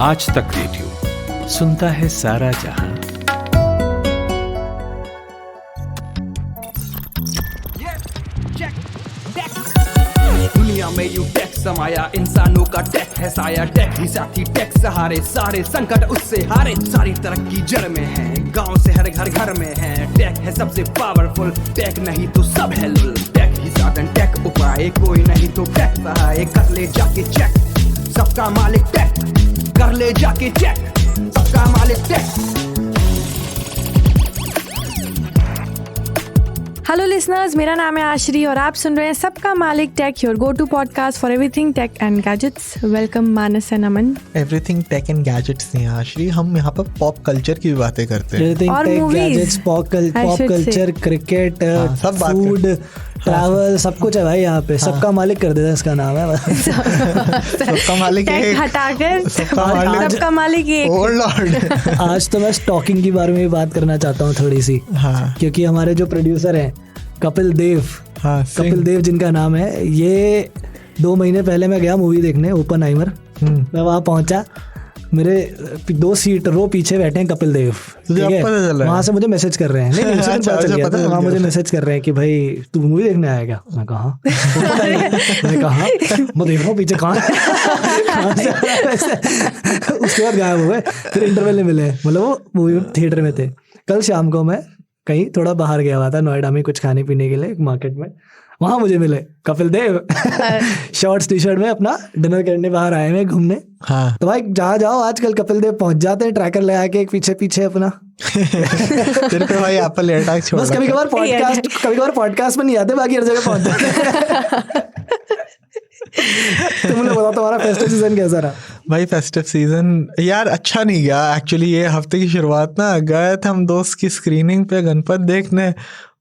आज तक रेडियो सुनता है सारा जहां। दुनिया में यूं टेक समाया, इंसानों का टेक है साया। टेक ही साथी, टेक सहारे, सारे संकट उससे हारे। सारी तरक्की जड़ में है, गांव से हर घर घर में है। टेक है सबसे पावरफुल, टेक नहीं तो सब है लुल। टेक ही साधन, टेक उपाय, कोई नहीं तो टेक सहाय। कर ले जाके चेक, सबका मालिक टेक। कर ले जाके चेक, सबका मालिक टेक। हेलो लिसनर्स, मेरा नाम है आश्री और आप सुन रहे हैं सबका मालिक tech, your go to podcast for everything tech and gadgets. Welcome Manas and Aman. Everything tech and gadgets नहीं आश्री, हम यहाँ पर पॉप कल्चर की भी बातें करते हैं। और मूवीज, पॉप कल्चर, क्रिकेट, सब बात फूड, ट्रैवल, सब कुछ है भाई यहाँ पे। सबका मालिक कर देता है, इसका नाम है। सबका मालिक टेक हटाकर सबका मालिक एक। Oh lord. आज तो मैं स्टॉकिंग के बारे में भी बात करना चाहता हूँ थोड़ी सी। हाँ। क्योंकि हमारे जो प्रोड्यूसर हैं कपिल देव, हाँ, कपिल देव जिनका नाम है, ये 2 महीने पहले मैं गया मूवी देखने ओपनहाइमर। मैं वहाँ पहुंचा, मेरे 2 सीट रो पीछे बैठे हैं कपिल देव। तुझे अब पता चला है? वहाँ से मुझे मैसेज कर रहे हैं। नहीं, अच्छा, पता चल गया पता था। चल वहाँ गया। मुझे मैसेज कर रहे हैं कि भाई तू मूवी देखने आएगा। मैं कहा मैं कहा मैं देख रहा हूँ पीछे कहाँ से उसके बाद गायब हो गए। फिर इंटरवल में मिले, मतलब वो मूवी थिएटर में थे। कल शाम को मैं कहीं थोड़ा बाहर गया हुआ था, नोएडा में कुछ खाने पीने के लिए एक मार्केट में। वहां मुझे मिले Kapil Dev shorts T shirt में, अपना डिनर करने बाहर आए हैं घूमने। हाँ। तो भाई जहाँ जाओ आजकल कपिल देव पहुंच जाते हैं, ट्रैकर ले आके एक पीछे पीछे अपना। तेरे पे भाई एप्पल एयरटैग छोड़ बस कभी कभार पॉडकास्ट में नहीं आते, बाकी हर जगह पहुंच जाते। तुम लोग बताओ तुम्हारा फेस्टिव सीजन कैसा रहा? भाई फेस्टिव सीजन यार अच्छा नहीं गया एक्चुअली। ये हफ्ते की शुरुआत ना गए थे हम दोस्त की स्क्रीनिंग पे गणपत देखने,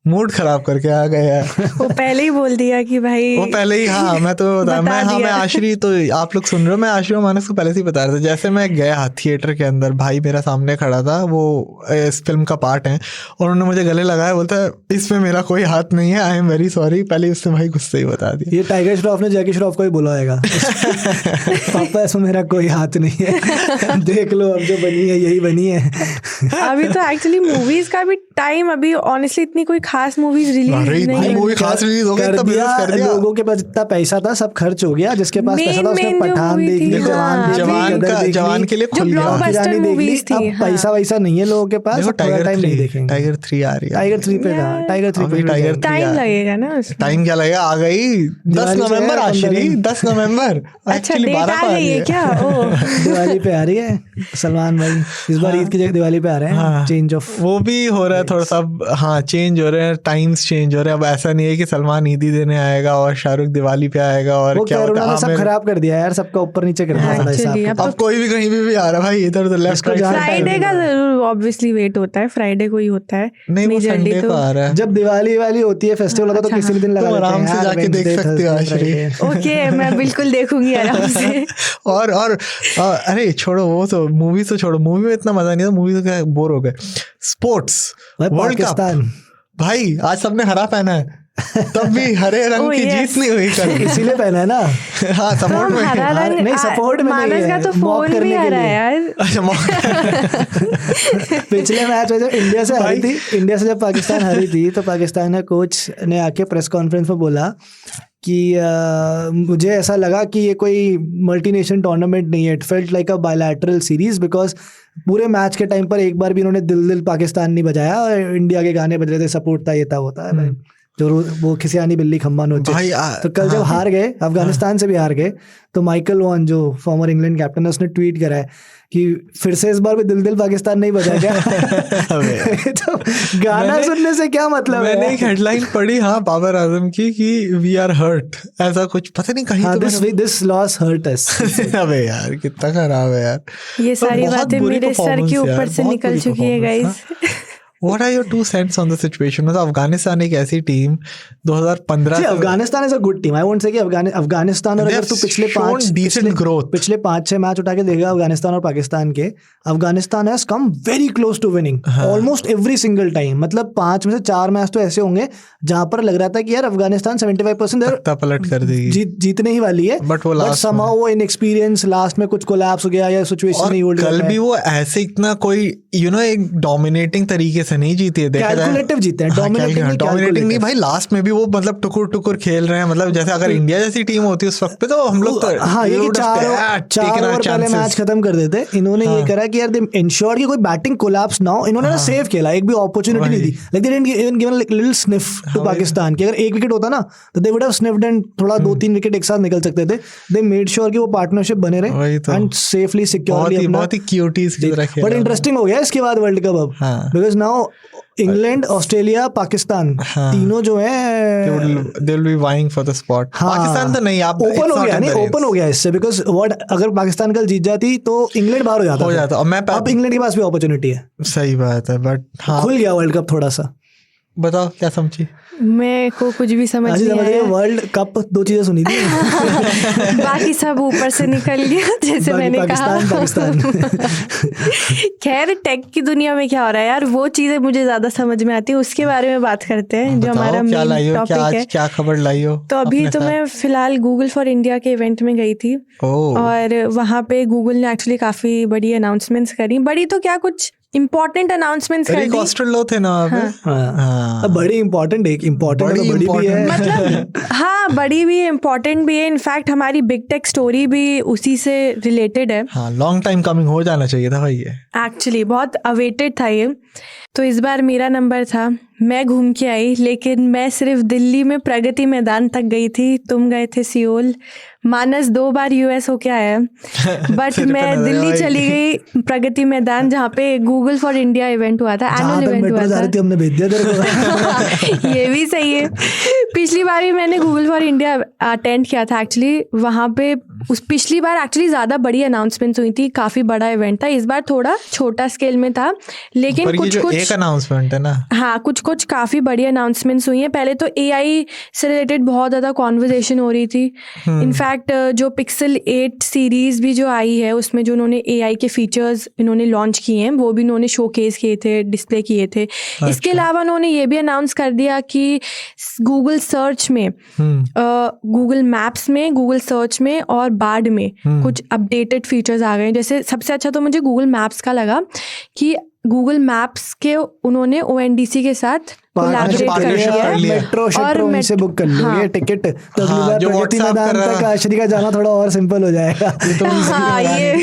मूड खराब करके आ गए यार। वो पहले ही बोल दिया कि भाई वो पहले ही, हाँ मैं तो मैं आश्री, तो आप लोग सुन रहे हो, मैं आश्री और मानस को पहले से ही बता रहा था। जैसे मैं गया थिएटर के अंदर, भाई मेरा सामने खड़ा था, वो इस फिल्म का पार्ट है, और उन्होंने मुझे गले लगाया, बोलता है इसमें मेरा कोई हाथ नहीं है, आई एम वेरी सॉरी। पहले उससे भाई गुस्से ही बता दिया। ये टाइगर श्रॉफ ने जैकी श्रॉफ को ही बोला होगा, पापा इसमें मेरा कोई हाथ नहीं है, देख लो अब जो बनी है यही बनी है। अभी तो एक्चुअली मूवीज का भी टाइम, अभी ऑनेस्टली इतनी कोई खास मूवीज रिलीज नहीं मूवी खास रिलीज हो गई, कर तब दिया, कर दिया। लोगों के पास जितना पैसा था सब खर्च हो गया। जिसके पास पैसा था उसने पठान देख ली, जवान के लिए खुल गया, अब पैसा वैसा नहीं है लोगों के पास। टाइगर टाइम नहीं देखेंगे। टाइगर 3 आ रही है। टाइगर 3 पे था, टाइगर 3 पे टाइगर टाइम लगेगा ना उसमें। टाइम क्या लगेगा, आ गई 10 नवंबर आश्री, 10 नवंबर। अच्छा डेट आ गई है क्या? दिवाली पे आ रही है सलमान भाई, इस बार ईद की जगह दिवाली पे आ रहे हैं। चेंज ऑफ वो भी हो रहा है थोड़ा सा, हाँ चेंज हो रहे हैं, टाइम्स चेंज हो रहे हैं। अब ऐसा नहीं है कि सलमान ईदी देने आएगा और शाहरुख दिवाली पे आएगा और वो क्या होता है, सब खराब कर दिया यार, सबका ऊपर नीचे कर दिया। अब कोई भी कहीं भी आ रहा है भाई, इधर उधर लेफ्ट राइट। फ्राइडे का जरूर ऑब्वियसली वेट होता है, फ्राइडे को ही होता है। नहीं वो संडे को आ रहा है। जब दिवाली वाली होती है, फेस्टिवल होता है, तो किसी भी दिन लगा आराम से जाके देख सकते हो आश्री। ओके, मैं बिल्कुल देखूंगी आराम से। और अरे छोड़ो वो तो, मूवी तो छोड़ो, मूवी में इतना मजा नहीं था, मूवी तो क्या बोर हो गए। स्पोर्ट्स वर्ल्ड कप भाई, आज सबने हरा पहना है, तब भी हरे रंग की जीत नहीं हुई कल, इसीलिए पहना है ना। हाँ सपोर्ट में नहीं, सपोर्ट में मानस का तो फोन भी हरा है यार। पिछले मैच में जब इंडिया से हारी थी, इंडिया से जब पाकिस्तान हारी थी, तो पाकिस्तान के कोच ने आके प्रेस कॉन्फ्रेंस में बोला कि मुझे ऐसा लगा कि ये कोई मल्टीनेशनल टूर्नामेंट नहीं है, it felt like a bilateral series, because पूरे मैच के टाइम पर एक बार भी उन्होंने दिल दिल पाकिस्तान नहीं बजाया, और इंडिया के गाने बज रहे थे, सपोर्ट था, ये था, होता है जो वो खिसियानी बिल्ली खम्बा नोचे। तो कल जब हार गए, अफगानिस्तान से भी हार गए, तो माइकल वॉन जो फॉर्मर इंग्लैंड कैप्टन है, उसने ट्वीट करा है कि फिर से इस बार भी दिल दिल पाकिस्तान नहीं बजा क्या। तो गाना सुनने से क्या मतलब है? मैंने एक हेडलाइन पढ़ी, हाँ बाबर आजम की, कि वी आर हर्ट, ऐसा कुछ पता नहीं कहीं। This loss hurt us. अबे यार कितना खराब है यार। ये सारी बातें मेरे सर के ऊपर से निकल चुकी है guys. What are your 2 cents on the situation? मतलब अफगानिस्तान एक ऐसी टीम 2015 से Afghanistan is a good team. I won't say कि अफगानिस्तान, और अगर तू पिछले 5-6 मैच उठा के देगा अफगानिस्तान और पाकिस्तान के, Afghanistan has come very close to winning almost every single time. मतलब 5 में से 4 मैच तो ऐसे होंगे जहां पर लग रहा था कि यार अफगानिस्तान 75% पलट कर देगी, जीतने ही वाली है, बट somehow वो इनएक्सपीरियंस लास्ट में कुछ कोलैप्स हो गया या सिचुएशन नहीं होल्ड कर कल भी वो ऐसे इतना कोई एक डोमिनेटिंग तरीके से नहीं जीती है, कैलकुलेटिव जीते हैं, डोमिनेटिंग नहीं भाई। लास्ट में भी वो मतलब टुकुर खेल रहे हैं, मतलब जैसे अगर इंडिया जैसी टीम होती है उस वक्त पे तो हम लोग तो हाँ ये 4 ओवर पहले मैच खत्म कर देते। इन्होंने ये करा कि यार दे इंश्योर कि कोई बैटिंग कोलैप्स ना हो। इन्होंने ना सेव खेला, एक भी अपॉर्चुनिटी नहीं दी, like they didn't even given little sniff to Pakistan कि अगर एक विकेट होता ना तो they would have sniffed and थोड़ा 2-3 विकेट एक साथ निकल सकते थे। दे मेड श्योर कि वो पार्टनरशिप बने रहे एंड सेफली सिक्योरली अपना, बहुत ही क्यूटीज की तरह खेला। बट इंटरेस्टिंग हो गया इसके बाद वर्ल्ड कप अब, because now England, Australia, Pakistan तीनों जो है they will be vying for the spot। Pakistan तो नहीं, आप ओपन हो गया, नहीं ओपन हो गया इससे, बिकॉज व्हाट अगर पाकिस्तान कल जीत जाती तो इंग्लैंड बाहर हो जाता। अब इंग्लैंड के पास भी अपॉर्चुनिटी है। सही बात है, बट खुल गया वर्ल्ड कप थोड़ा सा। बताओ क्या समझी? मैं को कुछ भी समझ नहीं आया। वर्ल्ड कप 2 चीजें सुनी थी बाकी सब ऊपर से निकल गया जैसे मैंने पाकिस्तान। खैर टेक की दुनिया में क्या हो रहा है यार, वो चीजें मुझे ज्यादा समझ में आती है, उसके बारे में बात करते हैं जो हमारा मेन टॉपिक है। क्या खबर लाई हो? तो अभी तो मैं फिलहाल गूगल फॉर इंडिया के इवेंट में गई थी और वहाँ पे गूगल ने एक्चुअली काफी बड़ी अनाउंसमेंट्स करी। बड़ी तो क्या, कुछ इम्पोर्टेंट अनाउंसमेंट्स कर दी। लो थे ना बड़ी इम्पोर्टेंट, एक इम्पोर्टेंट भी है मतलब हाँ बड़ी भी है, इम्पोर्टेंट भी है। इनफैक्ट हमारी बिग टेक स्टोरी भी उसी से रिलेटेड है। हाँ, लॉन्ग टाइम कमिंग हो जाना चाहिए था भाई, ये एक्चुअली बहुत अवेटेड था ये। तो इस बार मेरा नंबर था, मैं घूम के आई, लेकिन मैं सिर्फ दिल्ली में प्रगति मैदान तक गई थी। तुम गए थे सियोल, मानस 2 बार यूएस होके आया है बट मैं दिल्ली चली गई प्रगति मैदान जहाँ पे गूगल फॉर इंडिया इवेंट हुआ था, एनुअल इवेंट हुआ था। हमने भेज दिया तेरे को। ये भी सही है। पिछली बार भी मैंने गूगल फॉर इंडिया अटेंड किया था एक्चुअली। वहाँ पे उस पिछली बार एक्चुअली ज़्यादा बड़ी अनाउंसमेंट्स हुई थी, काफ़ी बड़ा इवेंट था। इस बार थोड़ा छोटा स्केल में था, लेकिन कुछ एक अनाउंसमेंट है ना, हाँ कुछ काफ़ी बड़ी अनाउंसमेंट्स हुई हैं। पहले तो एआई से रिलेटेड बहुत ज़्यादा कॉन्वर्जेशन हो रही थी। इनफैक्ट जो पिक्सल 8 सीरीज़ भी जो आई है उसमें जो उन्होंने एआई के फीचर्स इन्होंने लॉन्च किए हैं वो भी इन्होंने शोकेस किए थे, डिस्प्ले किए थे। इसके अलावा उन्होंने ये भी अनाउंस कर दिया कि गूगल सर्च में, गूगल मैप्स में, गूगल सर्च में और बार्ड में कुछ अपडेटेड फीचर्स आ गए हैं। जैसे सबसे अच्छा तो मुझे गूगल मैप्स का लगा कि गूगल मैप्स के उन्होंने ONDC के साथ मेट्रो से बुक कर लोगे टिकट, तो अगली बार प्रगति मैदान तक आश्री का जाना थोड़ा और सिंपल हो जाएगा। ये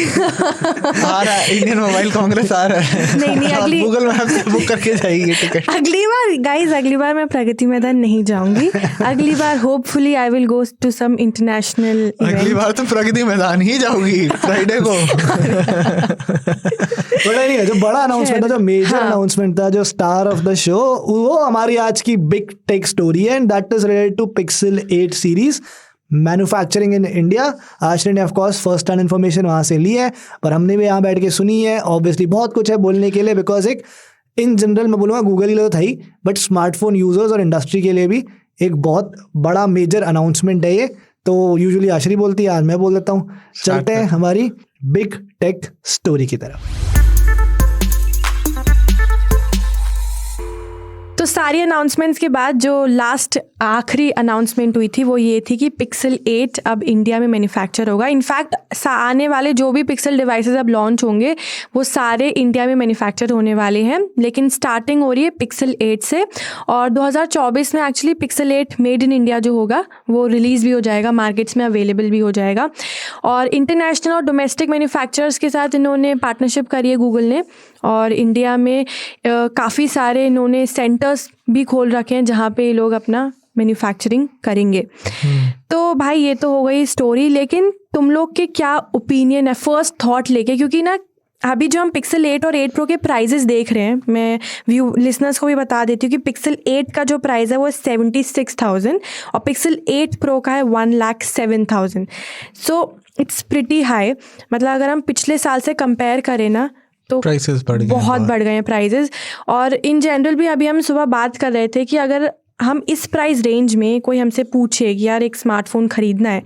आ रहा है, इंडियन मोबाइल कांग्रेस आ रहा है। नहीं अगली गूगल मैप से बुक करके जाएगी टिकट। अगली बार गाइस, अगली बार मैं प्रगति मैदान नहीं जाऊंगी। अगली बार hopefully I will go to some international event. अगली बार तो प्रगति मैदान ही जाऊंगी फ्राइडे को। बड़ा नहीं है, जो बड़ा अनाउंसमेंट था, जो मेजर अनाउंसमेंट था, जो स्टार ऑफ द शो, वो हमारी आज की बिग टेक स्टोरी है and that is related to pixel 8 series manufacturing in India. आश्रय ने of course first hand information वहाँ से ली है, पर हमने भी यहाँ बैठ के सुनी है। ऑब्वियसली बहुत कुछ है बोलने के लिए, बिकॉज एक इन जनरल मैं बोलूँगा गूगल के लिए तो था ही, बट स्मार्टफोन यूजर्स और इंडस्ट्री के लिए भी एक बहुत बड़ा मेजर अनाउंसमेंट है ये। तो यूजुअली आश्रय बोलती है, आज मैं बोल देता हूँ। चलते हैं हमारी बिग टेक स्टोरी की तरफ। तो सारी अनाउंसमेंट्स के बाद जो लास्ट आखिरी अनाउंसमेंट हुई थी वो ये थी कि पिक्सल 8 अब इंडिया में मैन्युफैक्चर होगा। इनफैक्ट आने वाले जो भी पिक्सल डिवाइसेस अब लॉन्च होंगे वो सारे इंडिया में मैन्युफैक्चर होने वाले हैं, लेकिन स्टार्टिंग हो रही है पिक्सल 8 से। और 2024 में actually pixel 8 made in India जो होगा वो रिलीज़ भी हो जाएगा, मार्केट्स में अवेलेबल भी हो जाएगा। और इंटरनेशनल और डोमेस्टिक मैन्युफैक्चरर्स के साथ इन्होंने पार्टनरशिप करी है गूगल ने, और इंडिया में काफ़ी सारे इन्होंने सेंटर्स भी खोल रखे हैं जहाँ पे लोग अपना मैन्युफैक्चरिंग करेंगे। तो भाई ये तो हो गई स्टोरी, लेकिन तुम लोग के क्या ओपिनियन है फर्स्ट थॉट लेके, क्योंकि ना अभी जो हम पिक्सल 8 और 8 प्रो के प्राइजेस देख रहे हैं, मैं लिसनर्स को भी बता देती हूँ कि पिक्सल 8 का जो प्राइस है वो 76,000 और पिक्सल 8 प्रो का है 1,07,000। So it's pretty high. मतलब अगर हम पिछले साल से कंपेयर करें ना तो प्राइसेस बढ़ गए, बहुत बढ़ गए हैं प्राइजेस। और इन जनरल भी अभी हम सुबह बात कर रहे थे कि अगर हम इस प्राइस रेंज में कोई हमसे पूछे कि यार एक स्मार्टफोन खरीदना है,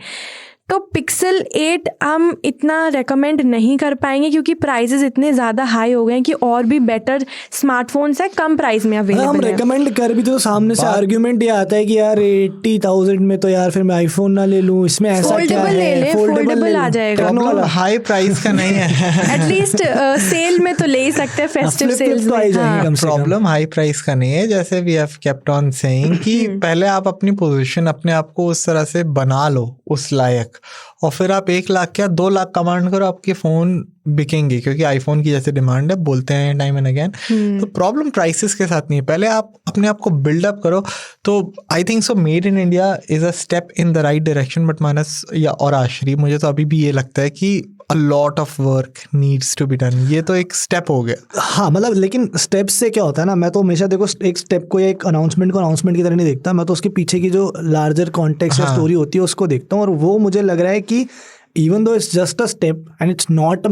तो पिक्सल 8 हम इतना रेकमेंड नहीं कर पाएंगे क्योंकि प्राइसेस इतने ज़्यादा हाई हो गए हैं कि और भी बेटर स्मार्टफोन्स है कम प्राइस में अवेलेबल हम रेकमेंड कर भी तो सामने से आर्ग्यूमेंट ये आता है कि यार 80,000 में तो यार फिर मैं आईफोन ना ले लूं, इसमें ऐसा क्या है, फोल्डेबल आ जाएगा, हाई प्राइस का नहीं है। एटलीस्ट सेल में तो ले ही सकते हैं, फेस्टिव सेल्स में। प्रॉब्लम हाई प्राइस का नहीं है, जैसे we have kept on saying कि पहले आप अपनी पोजीशन अपने आप को उस तरह से बना लो उस लायक, और फिर आप 1 लाख या 2 लाख कमांड करो, आपके फोन बिकेंगे क्योंकि आईफोन की जैसे डिमांड है, बोलते हैं टाइम एंड अगेन। तो प्रॉब्लम प्राइसेस के साथ नहीं है, पहले आप अपने आप को बिल्डअप करो। तो I think so made in India is a step in the right direction, but Manas या और आश्री, मुझे तो अभी भी ये लगता है कि a lot of work needs to be done। ये तो एक स्टेप हो गया। हाँ मतलब, लेकिन स्टेप से क्या होता है ना, मैं तो हमेशा देखो एक स्टेप को या एक अनाउंसमेंट को अनाउंसमेंट की तरह नहीं देखता, मैं तो उसके पीछे की जो लार्जर कॉन्टेक्स्ट या स्टोरी होती है उसको देखता हूँ। और वो मुझे लग रहा है कि even though it's just a step and it's not,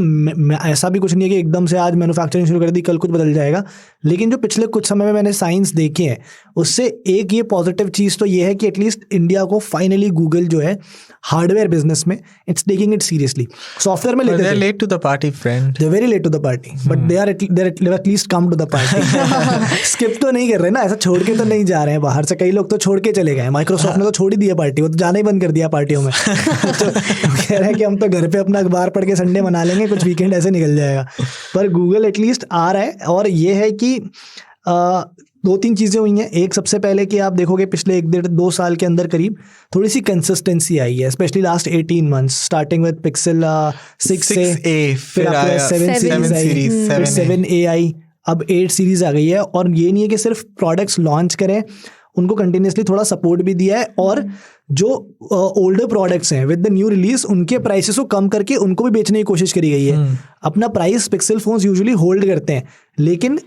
ऐसा भी कुछ नहीं है कि एकदम से आज मैन्युफैक्चरिंग शुरू कर दी कल कुछ बदल जाएगा। लेकिन जो पिछले कुछ समय में मैंने साइंस देखे हैं उससे एक ये पॉजिटिव चीज़ तो ये है कि एटलीस्ट इंडिया को फाइनली गूगल जो है हार्डवेयर बिजनेस में it's taking it seriously. Software में लेते थे, late to the party friend, they very late to the party, but they are at least come to the party. Skip तो नहीं कर रहे ना, ऐसा छोड़ के तो नहीं जा रहे हैं बाहर से, कई लोग तो छोड़ के चले गए। माइक्रोसॉफ्ट ने तो छोड़ ही दिया पार्टी, वो तो जाना ही बंद कर दिया पार्टियों में। तो कह रहे हैं कि हम तो घर पे अपना अखबार पढ़ के संडे मना लेंगे, कुछ वीकेंड ऐसे निकल जाएगा। पर गूगल एटलीस्ट आ रहा है, और ये है कि 2-3 चीज़ें हुई हैं। एक, सबसे पहले कि आप देखोगे पिछले 1-1.5-2 साल के अंदर करीब थोड़ी सी कंसिस्टेंसी आई है, specially last 18 months, starting with pixel 6A, फिर आपके 7 सीरीज, फिर 7A आई, अब 8 सीरीज आ गई है। और ये नहीं है कि सिर्फ प्रोडक्ट्स लॉन्च करें, उनको कंटिन्यूसली थोड़ा सपोर्ट भी दिया है। और जो ओल्डर प्रोडक्ट्स हैं विद द न्यू रिलीज, उनके प्राइसेस को कम करके उनको भी बेचने की कोशिश करी गई है। अपना price pixel phones usually hold करते हैं, लेकिन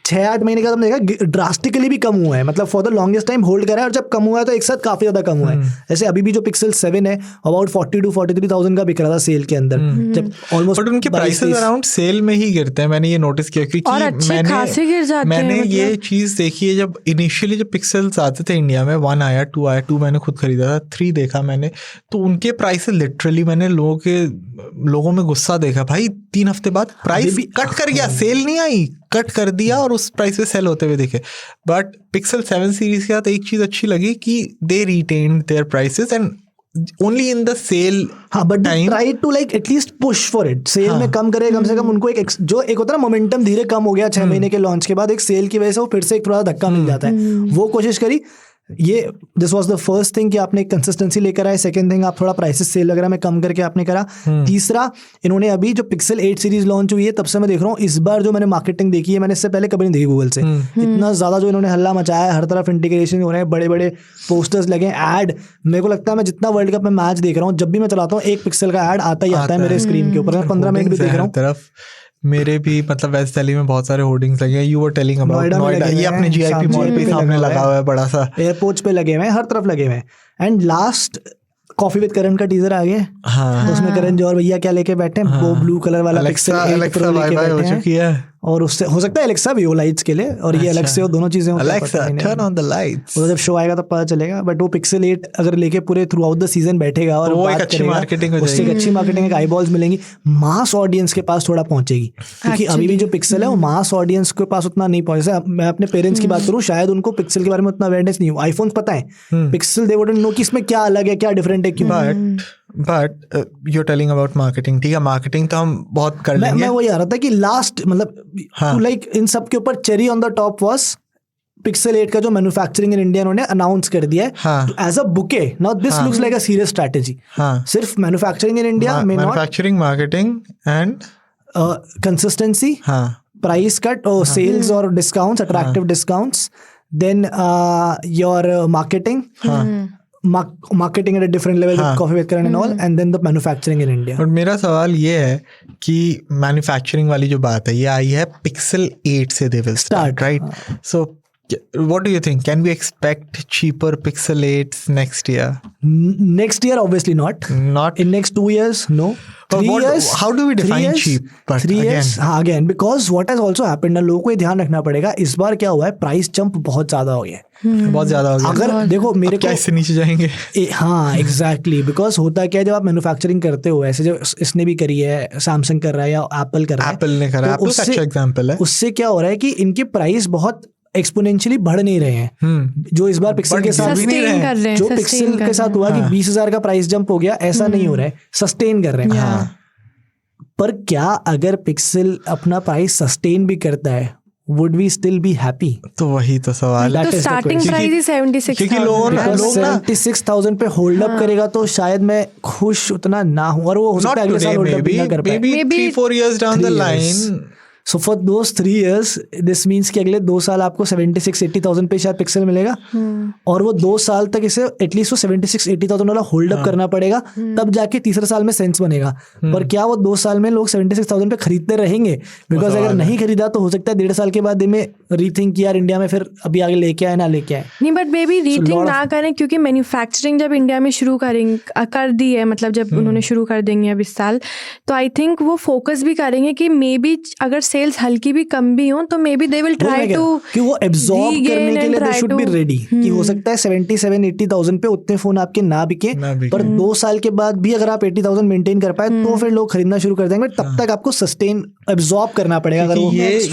6-8 महीने का तुमने देखा ड्रास्टिकली भी कम हुआ है, मतलब for the longest time hold करा है, और जब कम हुआ है तो एक साथ काफी ज्यादा कम हुआ है। जैसे अभी भी जो पिक्सल 7 है अबाउट 40 to 43,000 का बिक रहा था सेल के अंदर, जब ऑलमोस्ट, बट उनके प्राइसेस अराउंड सेल में ही गिरते हैं, मैंने ये नोटिस किया। क्योंकि मैंने ये चीज देखी है, जब इनिशियली जब पिक्सल्स आते थे इंडिया में, 1 आया, 2 आया, 2 मैंने खुद खरीदा था, 3 देखा मैंने, तो उनके प्राइसेस लिटरली मैंने लोगों में गुस्सा देखा, भाई 3 हफ्ते बाद प्राइस कट कर गया, सेल नहीं आई, कट कर दिया और उस प्राइस पे सेल होते हुए देखे। बट पिक्सल 7 सीरीज के साथ एक चीज अच्छी लगी कि they retained their prices and only in the sale. हाँ, but try to like at least push for it, sale में कम करे कम से कम। उनको एक जो एक होता है ना मोमेंटम, धीरे कम हो गया 6 महीने के लॉन्च के बाद, एक सेल की वजह से वो फिर से एक थोड़ा धक्का मिल जाता है, वो कोशिश करी। ये this was the first thing कि आपने कंसिस्टेंसी लेकर आए। सेकंड थिंग, आप थोड़ा प्राइसेस सेल वगैरह में कम करके आपने करा। तीसरा, इन्होंने अभी जो पिक्सल 8 सीरीज लॉन्च हुई है तब से मैं देख रहा हूँ, इस बार जो मैंने मार्केटिंग देखी है, मैंने इससे पहले कभी नहीं देखी गूगल से। इतना ज्यादा जो इन्होंने हल्ला मचाया है, हर तरफ इंटीग्रेशन हो रहे हैं, बड़े बड़े पोस्टर्स लगे, ऐड। मेरे को लगता है मैं जितना वर्ल्ड कप में मैच देख रहा हूँ, जब भी मैं चलाता हूँ एक पिक्सल का ऐड आता ही आता है मेरे स्क्रीन के ऊपर। मैं 15 मिनट भी देख रहा हूँ। मेरे भी मतलब वेस्ट दिल्ली में बहुत सारे होर्डिंग्स लगे हैं। You were telling about Noida, ये अपने जीआईपी मॉल पे सामने लगा हुआ है, बड़ा सा एयरपोर्ट्स पे लगे हुए हैं, हर तरफ लगे हुए हैं। एंड लास्ट कॉफी विद करण का टीजर आ गया। हाँ, तो उसमें करण जौहर भैया क्या लेके बैठे हैं, वो ब्लू कलर वाला पिक्सल 8 प्रो लेके बैठे हैं। और उससे हो सकता है एलेक्सा भी हो लाइट्स के लिए, और ये अलग से हो, दोनों चीजें हो। Alexa turn on the lights, वो जब शो आएगा तब पता चलेगा। बट वो पिक्सल 8 अगर लेके पूरे थ्रू आउट द सीजन बैठेगा और वो एक अच्छी मार्केटिंग हो जाएगी, उससे अच्छी मार्केटिंग, एक आईबॉल्स मिलेंगी, मास ऑडियंस के पास थोड़ा पहुंचेगी। क्योंकि अभी भी जो पिक्सल है वो मास ऑडियंस के पास उतना नहीं पहुंचे। मैं अपने पेरेंट्स की बात करूं, शायद उनको पिक्सल के बारे में उतना अवेयरनेस नहीं हो। आईफोन पता है, पिक्सल दे वुडंट नो कि इसमें क्या अलग है, क्या डिफरेंट है, क्यों। But you telling about marketing, ठीक है, मार्केटिंग तो हम बहुत कर लेंगे। मैं वही आ रहा था कि लास्ट मतलब लाइक इन सब के ऊपर cherry on the top was Pixel 8 का जो मैन्युफैक्चरिंग इन इंडिया उन्होंने अनाउंस कर दिया है as a bouquet. Now this looks like a serious strategy. सिर्फ मैन्युफैक्चरिंग इन इंडिया में, manufacturing, marketing and consistency, price cut और सेल्स और discounts, attractive discounts, then your marketing, marketing at a different level with Coffee with Karan and all, and then the manufacturing in India. और मेरा सवाल ये है कि manufacturing वाली जो बात है ये आई है पिक्सल 8 से, they will start, right? So What do you think? Can we expect cheaper Pixel 8s next year? Next year, obviously not. Not In next 2 years, no. But 3 what- years. how do we define 3 years, cheap? But 3 years. again- हाँ, again, because what has also happened ना, लोगों को ये ध्यान रखना पड़ेगा. इस बार क्या हुआ है, प्राइस जंप बहुत ज्यादा हो गया है. बहुत ज्यादा हो गया. अगर देखो मेरे क्या को इससे नीचे जाएंगे? हाँ एग्जैक्टली, बिकॉज होता क्या है जब आप मैन्युफैक्चरिंग करते हो, ऐसे जो इसने भी करी है, सैमसंग कर रहा है या एप्पल कर रहा है, Apple ने करा है. तो Apple का अच्छा एग्जांपल है. उससे क्या हो रहा है कि इनके प्राइस बहुत एक्सपोनेंशियली बढ़ नहीं रहे हैं. जो इस बार पिक्सल के साथ सस्टेन कर रहे हैं, जो sustain पिक्सल कर के साथ हुआ कि हाँ. 20,000 का प्राइस जंप हो गया, ऐसा नहीं हो रहा है, सस्टेन कर रहे हैं. Yeah. पर क्या अगर पिक्सल अपना प्राइस सस्टेन भी करता है, would we still be happy? तो वही तो सवाल है. That तो is the starting question. Price ही 76,000 क्योंकि लोगों ने- Because लोग ना- 76,000 पे होल्ड अप करेगा तो शायद मैं खुश उतना ना हूं, और वो हो सकता Not है अगले today, साल होल्ड अप maybe ना कर पाए. maybe Maybe 3-4 years down the 3 years. line. So for those 3 years this means कि अगले 2 साल आपको 76-80,000 पे शायद पिक्सल मिलेगा, और वो 2 साल तक इसे एटलीस्ट वो 76-80,000 वाला होल्ड अप करना पड़ेगा, तब जाके तीसरे साल में सेंस बनेगा. पर क्या वो 2 साल में लोग 76,000 पे खरीदते रहेंगे? बिकॉज अगर नहीं खरीदा तो हो सकता है 1.5 साल के बाद में रीथिंक यार इंडिया में फिर अभी आगे लेके आए ना लेके आए. नहीं, बट बेबी रीथिंक lot ना करें, क्योंकि मैन्युफैक्चरिंग जब इंडिया में शुरू कर दी है, मतलब जब उन्होंने शुरू कर देंगे अब इस साल, तो आई थिंक वो फोकस भी करेंगे कि मे बी अगर सेल्स हल्की भी कम भी हो तो maybe they will try to कि वो एब्जॉर्ब करने के लिए दे शुड बी रेडी, कि हो सकता है 77-80,000 पे उतने फोन आपके ना बिके, पर 2 साल के बाद भी अगर आप 80,000 मेंटेन कर पाए तो फिर लोग खरीदना शुरू कर देंगे. तब तक आपको सस्टेन एब्जॉर्ब करना पड़ेगा. अगर वो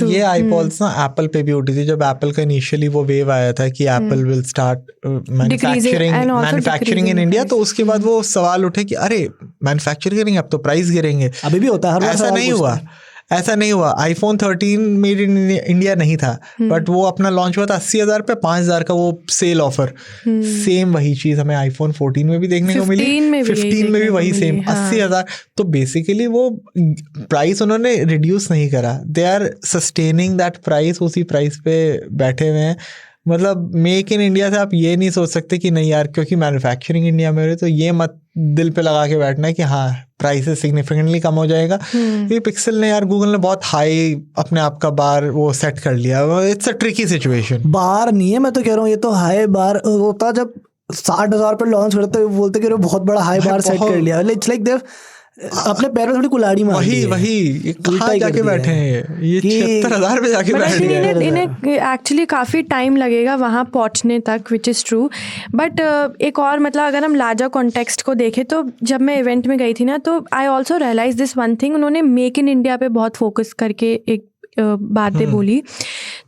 ये आईपॉड्स ना एप्पल पे भी उठी थी. जब एप्पल का इनिशियली वो वेव आया था कि Apple will start manufacturing in India, तो उसके बाद वो सवाल उठे कि अरे मैन्युफैक्चर करेंगे अब तो प्राइस गिरेंगे. अभी भी होता है, हर बार ऐसा सवाल नहीं पूछते हुआ. हैं. ऐसा नहीं हुआ. आईफोन 13 मेड इन इंडिया नहीं था, बट वो अपना लॉन्च हुआ था 80,000 पे, 5,000 का वो सेल ऑफर. सेम वही चीज हमें आईफोन 14 में भी देखने को मिली, 15 में भी वही सेम 80,000. तो बेसिकली वो प्राइस उन्होंने रिड्यूस नहीं करा, they are sustaining that price, उसी प्राइस पे बैठे हुए हैं. मतलब मेक इन इंडिया से आप ये नहीं सोच सकते कि नहीं यार क्योंकि मैन्युफैक्चरिंग इंडिया में हो रही है तो ये मत दिल पे लगा के बैठना है कि हाँ प्राइसेस सिग्निफिकेंटली कम हो जाएगा. ये पिक्सल ने यार, गूगल ने बहुत हाई अपने आप का बार वो सेट कर लिया. It's a tricky situation. बार नहीं है, मैं तो कह रहा हूँ ये तो हाई बार होता जब 60,000 पे लॉन्च करते हुए बोलते कि बहुत बड़ा हाई बार सेट कर लिया. इट्स लाइक देव अपने पैर में थोड़ी कुल्हाड़ी मार दी है. वही कहाँ ही जाके कर दिया बैठे हैं ये कि- 76,000 पे जाके बट बैठ आई गए. थिंक इन्हें एक्चुअली काफ़ी टाइम लगेगा वहाँ पहुँचने तक, विच इज़ ट्रू. बट एक और मतलब अगर हम लार्जर कॉन्टेक्स्ट को देखें तो जब मैं इवेंट में गई थी ना, तो I also realize this one thing, उन्होंने मेक इन इंडिया पे बहुत फोकस करके एक बातें बोली.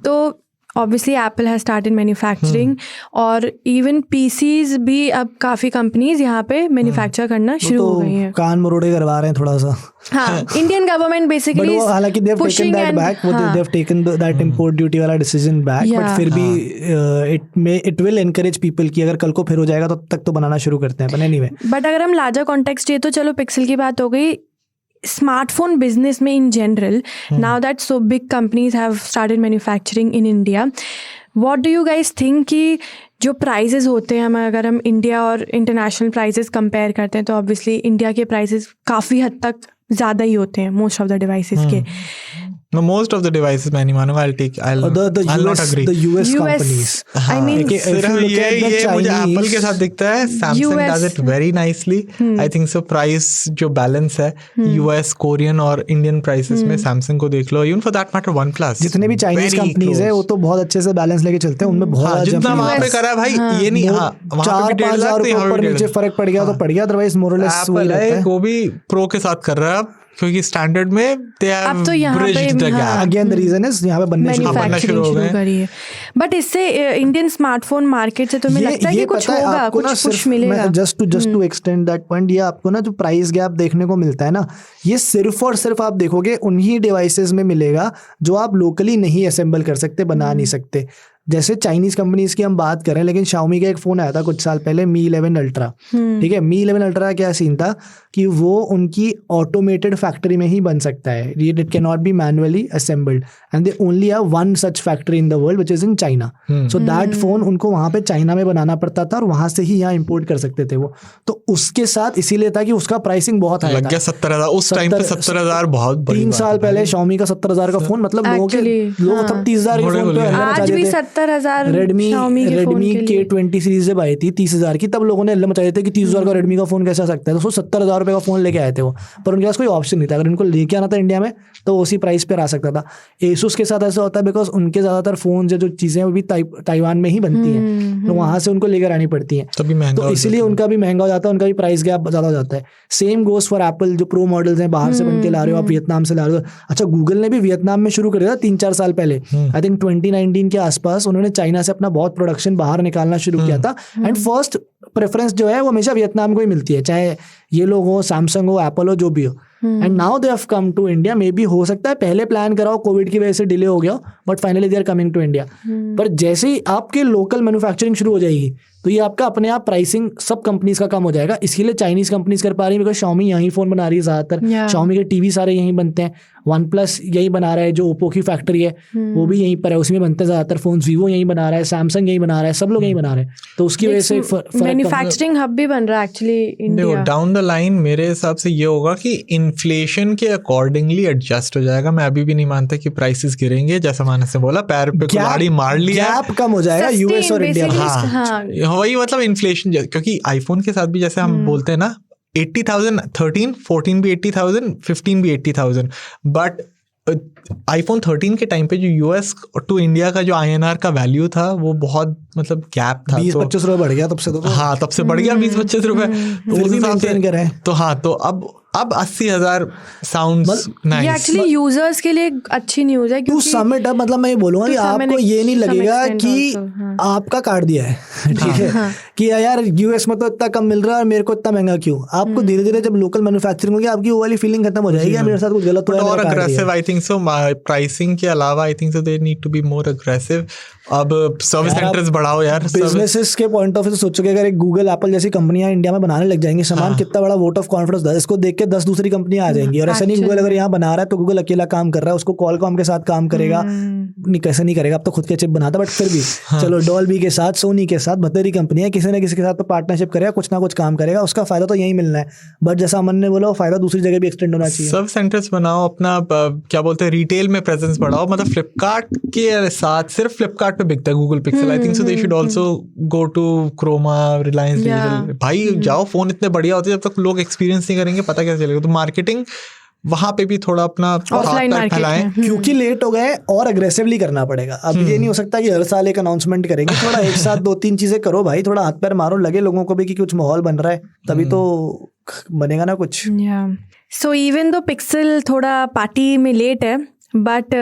तो obviously Apple has started manufacturing, और इवन पीसीज भी अब काफ़ी कंपनीज यहाँ पे मैन्युफैक्चर करना शुरू हो गई हैं. कान मरोड़े करवा रहे हैं थोड़ा सा. हाँ, इंडियन गवर्नमेंट बट बेसिकली वो हालांकि देव टेकन दैट बैक, वो they've taken that import duty वाला डिसीजन बैक, बट फिर भी इट विल एनकरेज पीपल कि अगर कल को फिर हो जाएगा तो तब तक तो बनाना शुरू करते हैं. एनीवे, बट अगर हम लार्जर कॉन्टेक्स्ट ये तो चलो पिक्सल की बात हो गई, स्मार्टफोन बिजनेस में in general, now that so big companies have started manufacturing in India, what do you guys think कि जो प्राइजेस होते हैं, हम अगर हम इंडिया और इंटरनेशनल प्राइजेस कंपेयर करते हैं तो ऑब्वियसली इंडिया के प्राइजेस काफ़ी हद तक ज़्यादा ही होते हैं मोस्ट ऑफ द डिवाइसेस के. No, most of the devices मैं नहीं मानूंगा. I'll not agree. the US companies. I mean, if you सिर्फ look ये at the मुझे Chinese- एप्पल के साथ दिखता है. Samsung US does it very nicely. I think so. Price जो बैलेंस है US, कोरियन और इंडियन प्राइसेस में Samsung को देख लो, even for that matter OnePlus. जितने भी चाइनीज Very कंपनीज है close. वो तो बहुत अच्छे से बैलेंस लेके चलते हैं. उनमें बहुत हाँ, ज़्यादा जितना jump वहाँ नहीं पे है. करा है भाई, ये नहीं. हाँ, वहाँ पे 4-5 भी 1.5 हज़ार लाख रुपये ऊपर यहाँ नीचे पे फर्क पड़ गया तो पड़ गया, अदरवाइज मोरलेस वही एप्पल रहता है है. वो भी प्रो के साथ कर रहा है अब, क्योंकि स्टैंडर्ड में they have अब तो यहाँ पे, bridged the हाँ, gap. Again the reason is यहाँ पे बनने शुरू बनना मैन्युफैक्चरिंग शुरू हो शुरू गए. करी है. बट इससे इंडियन स्मार्टफोन मार्केट से तुम्हें लगता है कि कुछ पता है होगा, आपको ना, कुछ पुश सिर्फ मिलेगा? Just to extend that point, ये आपको ना जो प्राइस गैप देखने को मिलता है ना, ये सिर्फ और सिर्फ आप देखोगे उन्हीं डिवाइसेस में मिलेगा जो आप लोकली नहीं असेंबल कर सकते, बना नहीं सकते. जैसे चाइनीज कंपनीज की हम बात करें, लेकिन Xiaomi का एक फोन आया था कुछ साल पहले, Mi 11 अल्ट्रा. ठीक है, Mi 11 अल्ट्रा का क्या सीन था कि वो उनकी ऑटोमेटेड फैक्ट्री में ही बन सकता है. It can not be manually assembled and they only have one such factory in the world which is in China. So that phone उनको वहां पे चाइना में बनाना पड़ता था और वहां से ही यहाँ इंपोर्ट कर सकते थे वो. तो उसके साथ इसीलिए था कि उसका प्राइसिंग बहुत हाई लग था. गया 70,000 उस टाइम पे. 70,000 बहुत बड़ी 3 बात साल है पहले भाई. Xiaomi का 70,000 का फोन, मतलब लोगों के Actually, लोग हाँ. 30,000 के घोड़े फोन बोल पे गए. हल्ला मचा आज भी देते. 70,000 रेडमी K20 सीरीज जब आई थी 30,000 की, तब लोगों ने हल्ला मचाए थे कि 30,000 का रेडमी का फोन कैसे आ सकता है, तो 70,000 रुपये का फोन लेके आए थे वो, पर उनके पास कोई ऑप्शन नहीं था। अगर उनको लेके आना था इंडिया में तो उसी प्राइस पर आ सकता था। Asus के साथ ऐसा होता है बिकॉज उनके ज़्यादातर फोन जो चीज़ें वो भी ताइवान में ही बनती हैं, तो वहाँ से उनको लेकर आनी पड़ती हैं, तो इसीलिए उनका भी महंगा हो जाता है, उनका भी प्राइस गैप ज़्यादा हो जाता है। सेम गोस फॉर एप्पल, जो प्रो मॉडल्स हैं बाहर से बन के ला रहे हो आप, वियतनाम से ला रहे हो। अच्छा, गूगल ने भी वियतनाम में शुरू कर दिया 3-4 साल पहले, आई थिंक 2019 के आसपास उन्होंने चाइना से अपना बहुत प्रोडक्शन बाहर निकालना शुरू किया था, एंड फर्स्ट प्रेफरेंस जो है वो हमेशा वियतनाम को ही मिलती है, चाहे ये लोग हो, सैमसंग हो, एप्पल हो, जो भी हो। And now they have come to India. Maybe हो सकता है पहले प्लान कराओ, कोविड की वजह से डिले हो गया, but finally they are coming to India. पर जैसे ही आपके लोकल मैन्युफैक्चरिंग शुरू हो जाएगी तो ये आपका अपने आप प्राइसिंग सब कंपनीज का कम हो जाएगा। इसीलिए चाइनीज कंपनीज कर पा रही है, बिकॉज Xiaomi यहीं फोन बना रही है ज़्यादातर, Xiaomi के टीवी सारे यहीं बनते हैं, OnePlus यही बना रहा है, जो ओप्पो की फैक्ट्री है वो भी यहीं पर है, उसमें बनते हैं ज़्यादातर फोन, Vivo यहीं बना रहा है, Samsung यहीं बना रहा है, सब लोग यहीं बना रहे हैं, तो उसकी वजह से मैन्युफैक्चरिंग हब भी बन रहा है actually India. Down the line मेरे हिसाब से ये होगा कि इन्फ्लेशन के अकॉर्डिंगली एडजस्ट हो जाएगा। मैं अभी भी नहीं मानता कि प्राइसेस गिरेंगे, जैसा मानस ने बोला, पैर पे कुल्हाड़ी मार लिया, गैप कम हो जाएगा यूएस और इंडिया। हाँ, वही मतलब इन्फ्लेशन, क्योंकि आईफोन के साथ भी जैसे हम बोलते हैं ना 80,000, 13, 14 भी 80,000, 15 भी 80,000, बट आईफोन 13 के टाइम पे जो यूएस टू इंडिया का जो INR का वैल्यू था वो बहुत मतलब गैप था, 20-25 रुपए बढ़ गया तब से, तो हाँ तब से बढ़ गया 20-25 रुपए, तो उस हिसाब से तो हाँ, तो अब 80,000 साउंड्स नाइस। ये एक्चुअली यूजर्स के लिए अच्छी न्यूज़ है, क्योंकि सम इट अप, मतलब मैं ये बोलूंगा कि आपको ये नहीं लगेगा कि आपका काट दिया है, ठीक है, कि यार यूएस में तो इतना कम मिल रहा है और मेरे को इतना महंगा क्यों। आपको धीरे धीरे जब लोकल मैन्युफैक्चरिंग होगी आपकी वो वाली फीलिंग खत्म हो जाएगी, मेरे साथ कुछ गलत हुआ है, और aggressive I think so, pricing के अलावा I think so they need to be more aggressive. अब सर्विस सेंटर्स बढ़ाओ यार, बिजनेसेस के पॉइंट ऑफ व्यू से सोचो कि अगर एक गूगल एप्पल जैसी कंपनियां इंडिया में बनाने लग जाएंगी सामान, कितना बड़ा वोट ऑफ कॉन्फिडेंस था, इसको देख के 10 दूसरी कंपनियां आ जाएंगी। और ऐसा नहीं गूगल अगर यहाँ बना रहा है तो गूगल अकेला काम कर रहा है, उसको कॉलकॉम के साथ काम करेगा नहीं, कैसे नहीं करेगा, अब तो खुद के चिप बनाता, बट फिर भी चलो डॉल्बी के साथ, सोनी के साथ, बतेरी कंपनी है, किसी न किसी के साथ तो पार्टनरशिप करेगा, कुछ ना कुछ काम करेगा, उसका फायदा तो यही मिलना है। बट जैसा अमन ने बोला, फायदा दूसरी जगह भी एक्सटेंड होना चाहिए। सब सेंटर्स बनाओ, अपना क्या बोलते हैं रिटेल में प्रेजेंस बढ़ाओ, मतलब फ्लिपकार्ट के साथ सिर्फ फ्लिपकार्ट पे बिकता है Google Pixel, I think so they should also go to Croma, Reliance Digital. भाई जाओ, फोन इतने बढ़िया होते हैं, जब तक लोग एक्सपीरियंस नहीं करेंगे पता कैसे चलेगा। तो मार्केटिंग वहां पे भी थोड़ा अपना ऑफलाइन मार्केट फैलाएं, क्योंकि लेट हो गए और अग्रेसिवली करना पड़ेगा। अब ये नहीं हो सकता कि हर साल एक अनाउंसमेंट करेंगे, थोड़ा एक साथ 2-3 चीजें करो भाई, थोड़ा हाथ पैर मारो, लगे लोगों को भी कि कुछ माहौल बन रहा है, तभी तो बनेगा ना कुछ। सो इवन दो पिक्सल थोड़ा पार्टी में लेट है, बट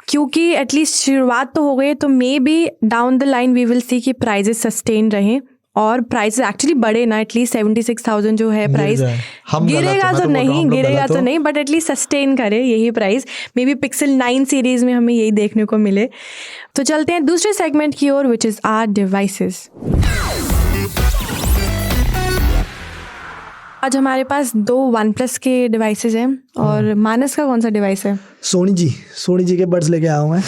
क्योंकि एटलीस्ट शुरुआत तो हो गई, तो maybe down the line we will see कि प्राइजेस सस्टेन रहें और प्राइस एक्चुअली बढ़े ना, एटलीस्ट 76,000 जो है प्राइस, गिरेगा तो नहीं बट एटलीस्ट सस्टेन करे यही price. May be pixel 9 series में हमें यही देखने को मिले। तो चलते हैं दूसरे सेगमेंट की ओर, विच इज़ आवर डिवाइसेस। आज हमारे पास 2 OnePlus के डिवाइसेस हैं, और मानस का कौन सा डिवाइस है? सोनी जी के बड्स लेके आया हूँ मैं।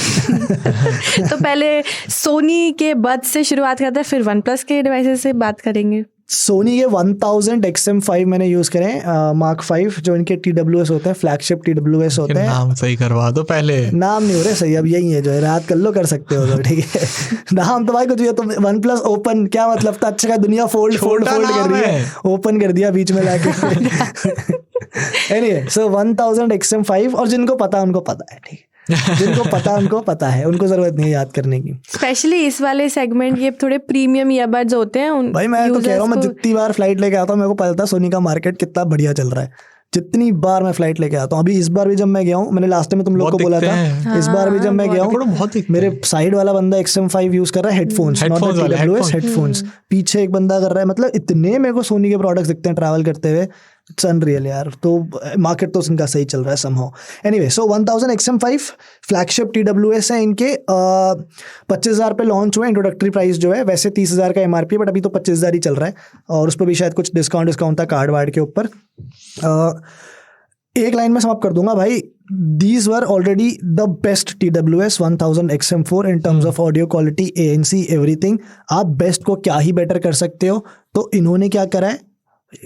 तो पहले सोनी के बड्स से शुरुआत करते हैं, फिर OnePlus के डिवाइसेस से बात करेंगे। सोनी के 1000 XM5 मैंने यूज़ करे, Mark 5 जो इनके TWS होते हैं, फ्लैगशिप TWS होते हैं। नाम सही करवा दो पहले। रात नहीं हो रहे सही, अब यही है जो है, रात कर लो, कर सकते हो तो ठीक है। नाम तो भाई कुछ भी है, तो OnePlus ओपन क्या मतलब था, अच्छा दुनिया फोल्ड कर रही है, ओपन कर दिया बीच में लाके। एनीवे, सो 1000 XM5, और जिनको पता उनको पता है, ठीक है, जिनको पता उनको पता है, उनको जरूरत नहीं है याद करने की। स्पेशली इस वाले सेगमेंट ये थोड़े प्रीमियम ईयरबड्स होते हैं। भाई मैं तो कह रहा हूँ, मैं जितनी बार फ्लाइट लेके आता हूँ मेरे को पता था सोनी का मार्केट कितना बढ़िया चल रहा है, जितनी बार मैं फ्लाइट लेके आता हूँ। अभी इस बार भी जब मैं गया हूँ, मैंने लास्ट में तुम लोग को बोला था, इस बार भी जब मैं गया हूँ, मेरे साइड वाला बंदा XM5 यूज कर रहा है, हेडफोन्स, हेडफोन्स, पीछे एक बंदा कर रहा है, मतलब इतने मेरे को सोनी के प्रोडक्ट्स दिखते हैं ट्रैवल करते हुए, इट्स अनरियल यार। तो मार्केट तो उनका सही चल रहा है समहाउ। एनीवे, सो 1000 XM5 फ्लैगशिप TWS है इनके, 25,000 पे लॉन्च हुए। इंट्रोडक्टरी प्राइस जो है वैसे 30,000 का MRP, बट अभी तो 25,000 ही चल रहा है, और उस पर भी शायद कुछ डिस्काउंट था कार्ड वार्ड के ऊपर। एक लाइन में समाप्त कर दूंगा भाई, these were already the best TWS 1000 XM4 in terms of audio quality, ANC, everything। आप बेस्ट को क्या ही बेटर कर सकते हो, तो इन्होंने क्या करा है,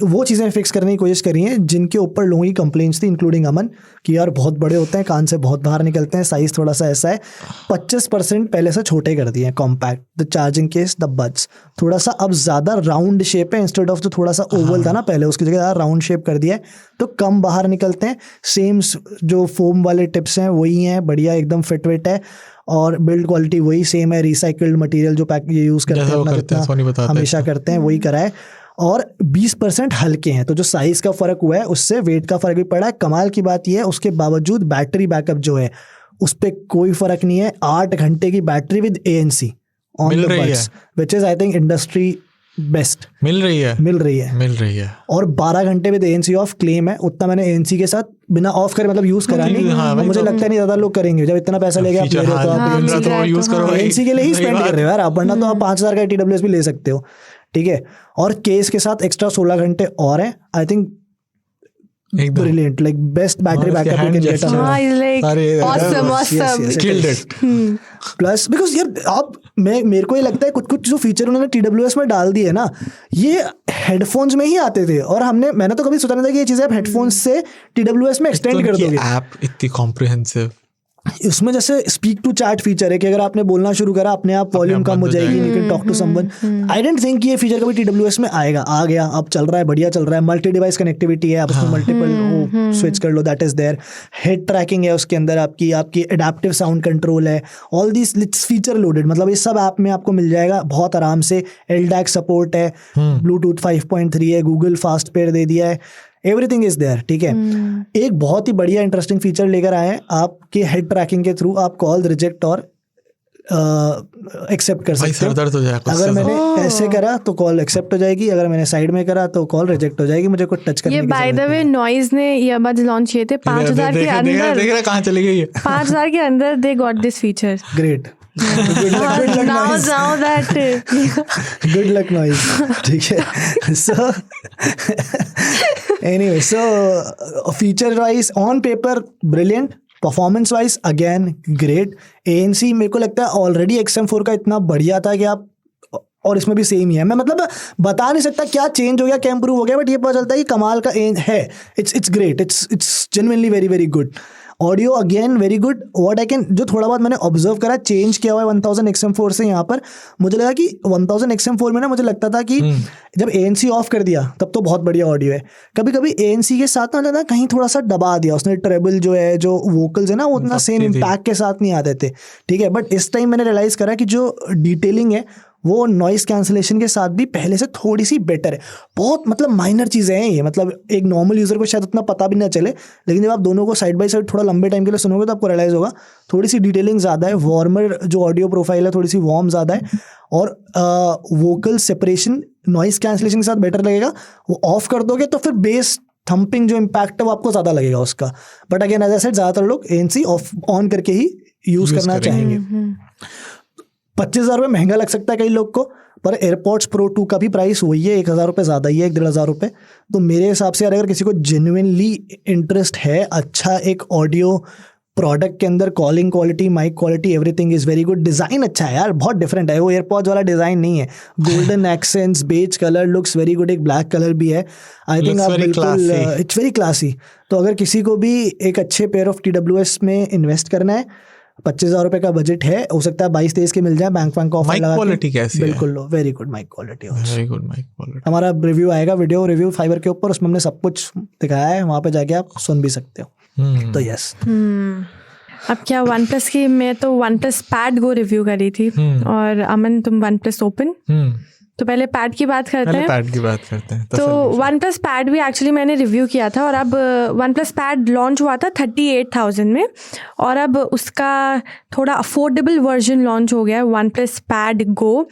वो चीज़ें फिक्स करने की कोशिश करी हैं जिनके ऊपर लोगों की कंप्लेंट्स थी, इंक्लूडिंग अमन, कि यार बहुत बड़े होते हैं, कान से बहुत बाहर निकलते हैं, साइज़ थोड़ा सा ऐसा है। 25% पहले से छोटे कर दिए हैं, compact, the charging case, the buds थोड़ा सा अब ज़्यादा राउंड शेप है, इंस्टेड ऑफ जो थोड़ा सा ओवल था ना पहले, उसकी जगह राउंड शेप कर दिया है, तो कम बाहर निकलते हैं। सेम जो फोम वाले टिप्स हैं वही हैं, बढ़िया एकदम फिट विट है, और बिल्ड क्वालिटी वही सेम है, रिसाइकल्ड मटेरियल जो पैक ये यूज़ करते हैं हमेशा करते हैं वही करा है, और 20% हल्के हैं। तो जो साइज़ का फ़र्क हुआ है उससे वेट का फ़र्क भी पड़ा है। कमाल की बात यह है उसके बावजूद बैटरी बैकअप जो है उस पर कोई फ़र्क नहीं है। 8 घंटे की battery with ANC on the buds, which is I think industry best मिल रही है। और 12 घंटे में ANC ऑफ क्लेम है। उतना मैंने ANC के साथ बिना ऑफ करे मतलब यूज करा नहीं, मुझे लगता नहीं ज्यादा लोग करेंगे। जब इतना पैसा लेके आप ले रहे हो तो आप ANC के लिए ही स्पेंड कर रहे हो यार आप, वरना तो आप 5000 का TWS भी ले सकते हो, ठीक है। और केस के साथ एक्स्ट्रा 16 घंटे और है, I think brilliant, like best battery backup you can get on plus because यार अब मेरे को ये लगता है कुछ जो फीचर उन्होंने TWS में डाल दिए ना, ये हेडफोन्स में ही आते थे, और मैंने तो कभी सोचा नहीं था कि ये चीजें आप हेडफोन्स से TWS में एक्सटेंड कर दोगे। ऐप इतनी कॉम्प्रिहेंसिव, उसमें जैसे स्पीक टू चैट फीचर है कि अगर आपने बोलना शुरू करा अपने आप वॉल्यूम कम हो जाएगी, you can talk to someone. I don't think ये फीचर कभी TWS में आएगा, आ गया, अब चल रहा है, बढ़िया चल रहा है। मल्टी डिवाइस कनेक्टिविटी है, आप उसमें मल्टीपल स्विच कर लो, that is there. Head tracking है उसके अंदर, आपकी एडेप्टिव साउंड कंट्रोल है, ऑल दिस फीचर लोडेड, मतलब ये सब ऐप में आपको मिल जाएगा बहुत आराम से। LDAC सपोर्ट है, ब्लूटूथ 5.3 है, गूगल फास्ट पेयर दे दिया है, एवरीथिंग इज देयर, ठीक है। एक बहुत ही बढ़िया इंटरेस्टिंग फीचर लेकर आए हैं, आपके हेड ट्रैकिंग के थ्रू आप कॉल रिजेक्ट और एक्सेप्ट कर सकते हो। अगर मैंने ऐसे करा तो कॉल एक्सेप्ट हो जाएगी, अगर मैंने साइड में करा तो कॉल रिजेक्ट हो जाएगी, मुझे कुछ टच करने की जरूरत नहीं। ये बाय द वे नॉइज ने ईयरबड्स लॉन्च किए थे 5000 के अंदर, देख रहा कहां चली गई है 5000 के अंदर, they got this feature, great. Good luck noise, ठीक है। So anyway, so feature wise on paper brilliant, performance wise again great। ANC मेरे को लगता है ऑलरेडी XM4 का इतना बढ़िया था कि आप, और इसमें भी सेम ही है। मैं मतलब बता नहीं सकता क्या चेंज हो गया, क्या इंप्रूव हो गया, बट ये पता चलता है कि कमाल का है। It's great, it's genuinely very very good. Audio again very good. What I can, जो थोड़ा बहुत मैंने ऑब्जर्व करा चेंज किया हुआ है 1000 XM4 से यहाँ पर, मुझे लगा कि 1000 XM4 में ना मुझे लगता था कि जब ANC ऑफ कर दिया तब तो बहुत बढ़िया ऑडियो है, कभी कभी ANC के साथ ना लगता कहीं थोड़ा सा दबा दिया उसने, ट्रेबल जो है, जो वोकल्स है ना, वो उतना सेम इम्पैक्ट के साथ नहीं आते थे, ठीक है। बट इस टाइम मैंने रियलाइज करा कि जो डिटेलिंग है वो नॉइस कैंसलेशन के साथ भी पहले से थोड़ी सी बेटर है। बहुत मतलब माइनर चीज़ें हैं ये, मतलब एक नॉर्मल यूज़र को शायद उतना पता भी ना चले, लेकिन जब आप दोनों को साइड बाय साइड थोड़ा लंबे टाइम के लिए सुनोगे तो आपको रियलाइज़ होगा थोड़ी सी डिटेलिंग ज़्यादा है, वार्मर जो ऑडियो प्रोफाइल है थोड़ी सी वार्म ज़्यादा है, और वोकल सेपरेशन नॉइस कैंसलेशन के साथ बेटर लगेगा। वो ऑफ कर दोगे तो फिर बेस थम्पिंग जो इम्पैक्ट है वो आपको ज़्यादा लगेगा उसका। But again as I said, ज़्यादातर लोग ANC ऑफ ऑन करके ही यूज़ करना चाहेंगे। 25,000 रुपये महंगा लग सकता है कई लोग को, पर एयरपॉड्स प्रो 2 का भी प्राइस वही है, 1000 रुपये ज़्यादा ही है, 1,500 रुपये। तो मेरे हिसाब से यार अगर किसी को जेन्युइनली इंटरेस्ट है अच्छा एक ऑडियो प्रोडक्ट के अंदर, calling quality, mic quality, everything is very good. Design अच्छा है यार, बहुत डिफरेंट है, वो एयरपॉड्स वाला डिज़ाइन नहीं है। Golden accents, beige colour looks very good, एक ब्लैक कलर भी है। आई थिंक आप बिल्कुल, इट्स वेरी क्लासी। तो अगर किसी को भी एक अच्छे पेयर ऑफ TWS में इन्वेस्ट करना है, 25,000 रुपये का बजट है, हो सकता है 22-23 के मिल जाए, बैंक ऑफर लगा। माइक क्वालिटी कैसी है? बिल्कुल लो, very good mic quality, very good mic quality. हमारा रिव्यू आएगा, वीडियो रिव्यू फाइबर के ऊपर, उसमें हमने सब कुछ दिखाया है, वहाँ पे जाके आप सुन भी सकते हो। तो यस। अब क्या OnePlus की, मैं तो OnePlus Pad Go रिव्यू करी थी, और अमन तुम OnePlus Open। तो पहले पैड की बात करते हैं। तो OnePlus Pad भी एक्चुअली मैंने रिव्यू किया था, और अब OnePlus Pad लॉन्च हुआ था 38,000 में, और अब उसका थोड़ा अफोर्डेबल वर्जन लॉन्च हो गया है, OnePlus Pad Go।